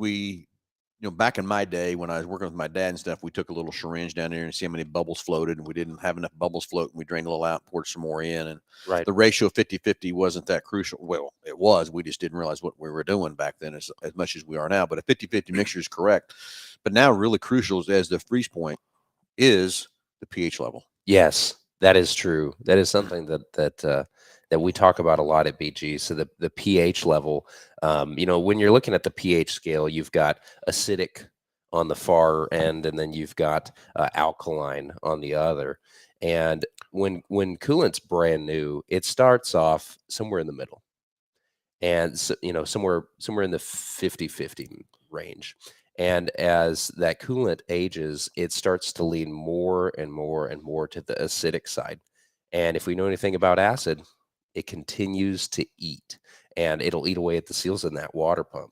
back in my day when I was working with my dad and stuff, we took a little syringe down there and see how many bubbles floated, and we didn't have enough bubbles float, and we drained a little out, poured some more in, and the ratio 50-50 wasn't that crucial. Well, it was. We just didn't realize what we were doing back then as much as we are now. But a 50-50 mixture is correct. But now really crucial as the freeze point is the pH level. Yes, that is true. That is something that we talk about a lot at BG. So the pH level, when you're looking at the pH scale, you've got acidic on the far end, and then you've got alkaline on the other. And when coolant's brand new, it starts off somewhere in the middle, and so, somewhere in the 50-50 range. And as that coolant ages, it starts to lean more and more and more to the acidic side. And if we know anything about acid, it continues to eat, and it'll eat away at the seals in that water pump.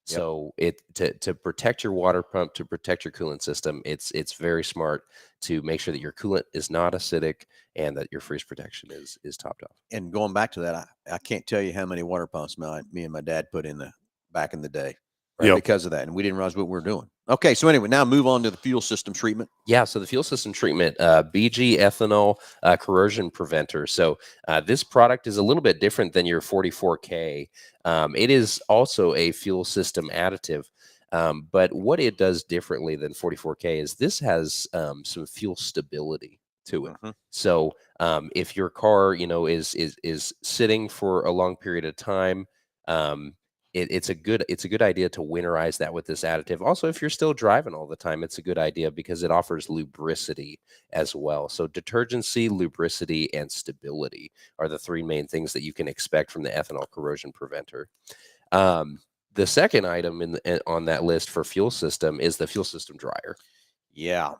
Yep. So to protect your water pump, to protect your coolant system, it's very smart to make sure that your coolant is not acidic and that your freeze protection is topped off. And going back to that, I can't tell you how many water pumps me and my dad put in back in the day. Right, because of that, and we didn't realize what we were doing. Okay, so anyway, now move on to the fuel system treatment. Yeah, so the fuel system treatment, BG ethanol corrosion preventer. So this product is a little bit different than your 44K. It is also a fuel system additive, but what it does differently than 44K is this has some fuel stability to it. So if your car, is sitting for a long period of time, it's a good idea to winterize that with this additive. Also, if you're still driving all the time, it's a good idea because it offers lubricity as well. So detergency, lubricity, and stability are the three main things that you can expect from the ethanol corrosion preventer. The second item on that list for fuel system is the fuel system dryer. Yeah,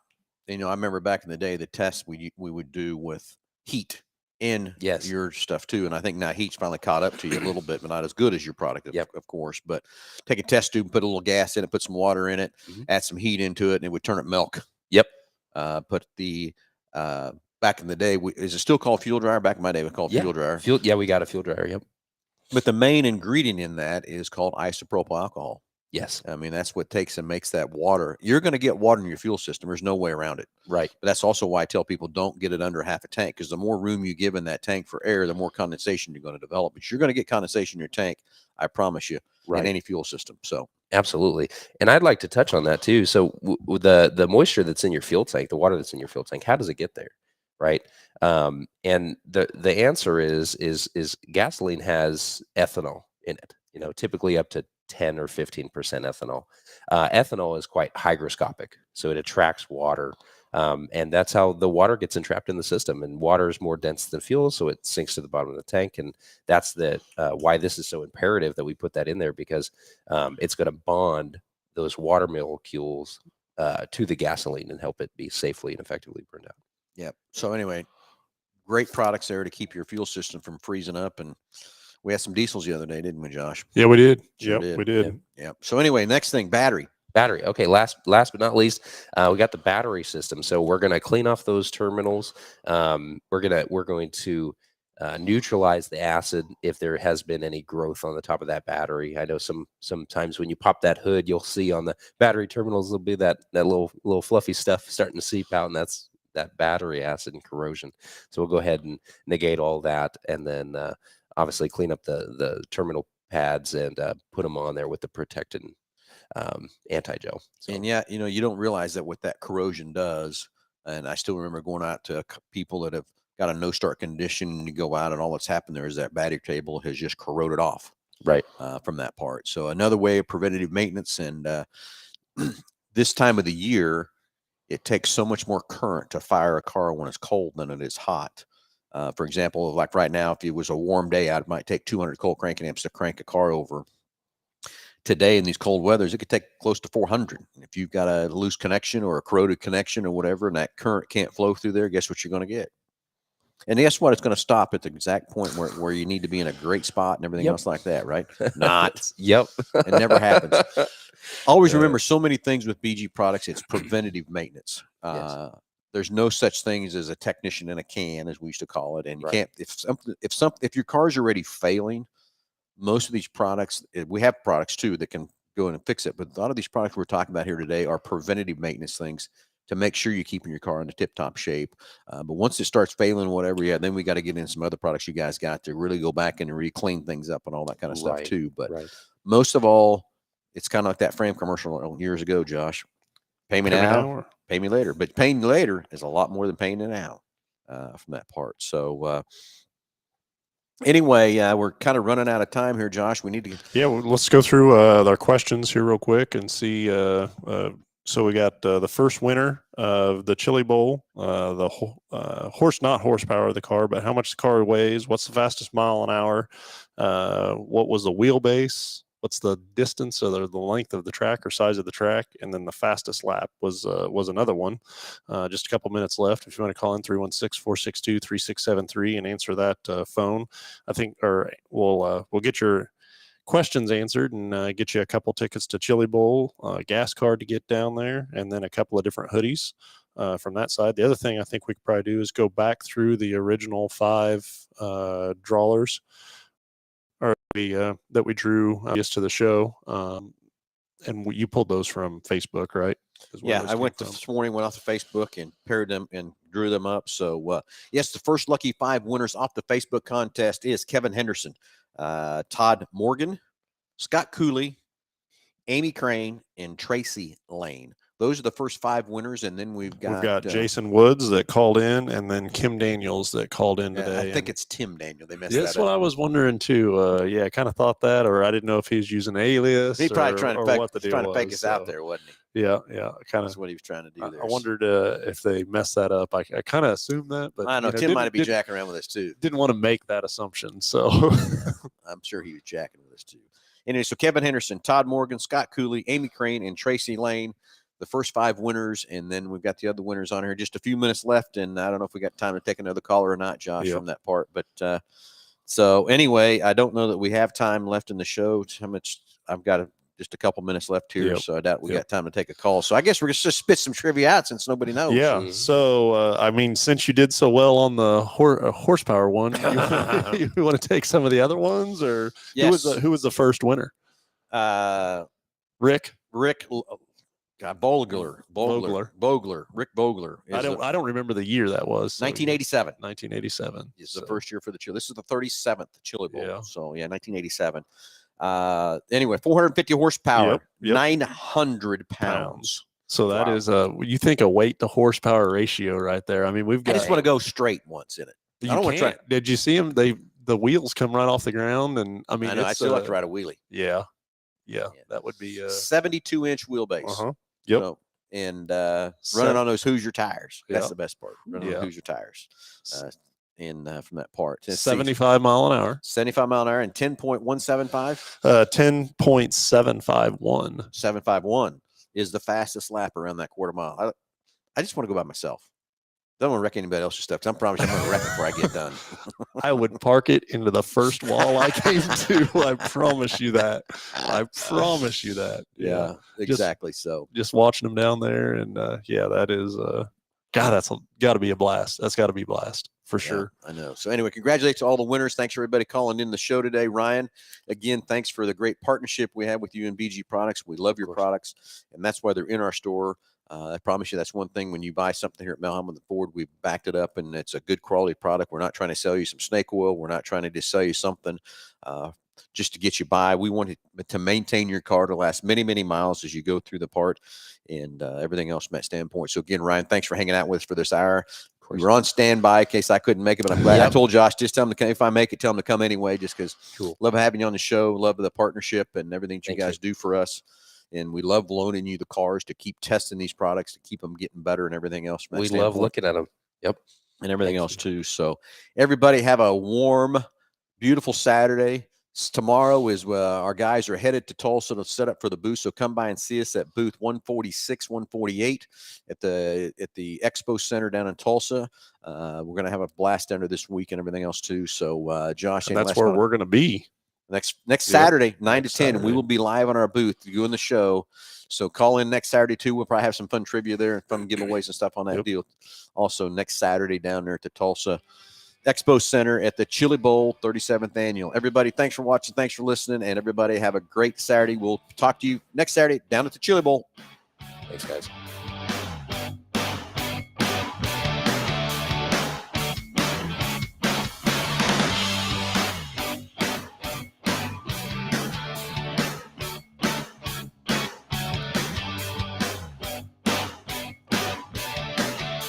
I remember back in the day the tests we would do with heat in your stuff too, and I think now heat's finally caught up to you a little bit, but not as good as your product, of course. But take a test tube, put a little gas in it, put some water in it, add some heat into it, and it would turn it milk. Yep. Put the back in the day, is it still called fuel dryer? Back in my day, it was called fuel dryer. We got a fuel dryer. Yep. But the main ingredient in that is called isopropyl alcohol. Yes. I mean, that's what takes and makes that water. You're going to get water in your fuel system. There's no way around it. Right. But that's also why I tell people don't get it under half a tank, because the more room you give in that tank for air, the more condensation you're going to develop. But you're going to get condensation in your tank, I promise you, in any fuel system. So absolutely. And I'd like to touch on that too. So the moisture that's in your fuel tank, the water that's in your fuel tank, how does it get there? Right. And the answer is gasoline has ethanol in it, typically up to 10 or 15% ethanol. Ethanol is quite hygroscopic, so it attracts water. And that's how the water gets entrapped in the system. And water is more dense than fuel, so it sinks to the bottom of the tank. And that's why this is so imperative that we put that in there, because it's going to bond those water molecules to the gasoline and help it be safely and effectively burned out. Yep. So anyway, great products there to keep your fuel system from freezing up. And we had some diesels the other day, didn't we, Josh? Yeah, we did. Sure Yep, we did. Yep. So anyway, next thing, battery. Battery. Okay. Last but not least, we got the battery system. So we're going to clean off those terminals. We're going to neutralize the acid if there has been any growth on the top of that battery. I know sometimes when you pop that hood, you'll see on the battery terminals there'll be that little fluffy stuff starting to seep out, and that's that battery acid and corrosion. So we'll go ahead and negate all that, and then obviously clean up the terminal pads and put them on there with the protectant anti-gel. So. And yeah, you don't realize that what that corrosion does. And I still remember going out to people that have got a no-start condition, and you go out and all that's happened there is that battery table has just corroded off from that part. So another way of preventative maintenance. And this time of the year, it takes so much more current to fire a car when it's cold than it is hot. For example, like right now, if it was a warm day out, it might take 200 cold cranking amps to crank a car over. Today in these cold weathers, it could take close to 400. If you've got a loose connection or a corroded connection or whatever, and that current can't flow through there, guess what you're going to get? And guess what? It's going to stop at the exact point where you need to be in a great spot and everything else like that, right? Not. Yep. It never happens. Always remember, so many things with BG products, it's preventative maintenance. There's no such things as a technician in a can, as we used to call it. And you can't, if your car's already failing, most of these products, we have products too that can go in and fix it. But a lot of these products we're talking about here today are preventative maintenance things to make sure you're keeping your car in a tip-top shape. But once it starts failing, whatever, then we got to get in some other products you guys got to really go back and re-clean things up and all that kind of stuff too. But most of all, it's kind of like that frame commercial years ago, Josh. Pay me now, pay me later. But paying later is a lot more than paying it now from that part. So anyway, we're kind of running out of time here, Josh. We need to well, let's go through our questions here real quick and see. So we got the first winner of the Chili Bowl, the not horsepower of the car, but how much the car weighs, what's the fastest mile an hour, what was the wheelbase, what's the distance or the length of the track or size of the track, and then the fastest lap was another one. Just a couple minutes left. If you want to call in 316-462-3673 and answer that phone, I think, or we'll get your questions answered and get you a couple tickets to Chili Bowl, gas card to get down there, and then a couple of different hoodies from that side. The other thing I think we could probably do is go back through the original 5 drawlers that we drew just to the show. And you pulled those from Facebook, right? Yeah, I went this morning, went off to Facebook and paired them and drew them up. So, yes, the first lucky 5 winners off the Facebook contest is Kevin Henderson, Todd Morgan, Scott Cooley, Amy Crane, and Tracy Lane. Those are the first 5 winners, and then we've got Jason Woods that called in, and then Kim Daniels that called in today. I think it's Tim Daniel. They messed that up. That's what I was wondering too. I kind of thought that, or I didn't know if he was using an alias. He probably trying to fake us so. Out there, wasn't he? Yeah, kind of. That's what he was trying to do there. I wondered if they messed that up. I kind of assumed that, but I know Tim might be jacking around with us too. Didn't want to make that assumption, so I'm sure he was jacking with us too. Anyway, so Kevin Henderson, Todd Morgan, Scott Cooley, Amy Crane, and Tracy Lane, the first 5 winners, and then we've got the other winners on here. Just a few minutes left, and I don't know if we got time to take another caller or not, Josh, from that part. But so anyway, I don't know that we have time left in the show. How much I've got to just a couple minutes left here, Yep. so I doubt we Yep. got time to take a call. So I guess we're just spit some trivia out since nobody knows. Yeah. Mhm. So, I mean, since you did so well on the horsepower one, you want to take some of the other ones, or Yes. who was the first winner? Rick Rick Bogler. Rick Bogler. I don't remember the year that was. So 1987. 1987 is the first year for the Chili. This is the 37th Chili Bowl. Yeah. So yeah, 1987. Anyway, 450 horsepower, Yep. 900 pounds. So that Wow. is you think a weight to horsepower ratio right there. I mean, we've I got. just want to go straight once in it. You I don't want to try. can't. Did you see them? The wheels come right off the ground, and I mean, I know. I it's, still have to ride a wheelie. Yeah, that would be 72-inch wheelbase. Yep. So, and running on those Hoosier tires. That's Yeah. the best part. Running on Hoosier tires. From that part. 75 mile an hour. 75 mile an hour and 10.175. 10.751. 751 is the fastest lap around that quarter mile. I just want to go by myself. I don't want to wreck anybody else's stuff, because I promise you I'm going to wreck it before I get done. I would park it into the first wall I came to. I promise you that. I promise you that. Yeah, exactly. Just watching them down there, and that is God, that's got to be a blast. That's got to be a blast for sure. I know. So anyway, congratulations to all the winners. Thanks for everybody calling in the show today. Ryan, again, thanks for the great partnership we have with you and BG Products. We love your products, and that's why they're in our store. I promise you that's one thing. When you buy something here at Melham with the Ford, we've backed it up, and it's a good quality product. We're not trying to sell you some snake oil. We're not trying to just sell you something just to get you by. We want to maintain your car to last many, many miles as you go through the part, and everything else from that standpoint. So again, Ryan, thanks for hanging out with us for this hour. We were on standby in case I couldn't make it, but I'm glad. I told Josh, just tell him to come. If I make it, tell him to come anyway, just because love having you on the show, love the partnership and everything that you guys do for us. And we love loaning you the cars to keep testing these products, to keep them getting better and everything else. We love looking at them. Yep. And everything else too. So everybody have a warm, beautiful Saturday. Tomorrow is our guys are headed to Tulsa to set up for the booth. So come by and see us at booth 146, 148 at the Expo Center down in Tulsa. We're going to have a blast under this week and everything else too. So Josh, and that's where we're going to be. Next Saturday, 9 to 10, and we will be live on our booth doing the show. So call in next Saturday too. We'll probably have some fun trivia there and fun giveaways and stuff on that deal. Also next Saturday down there at the Tulsa Expo Center at the Chili Bowl 37th annual. Everybody, thanks for watching. Thanks for listening. And everybody have a great Saturday. We'll talk to you next Saturday down at the Chili Bowl. Thanks, guys.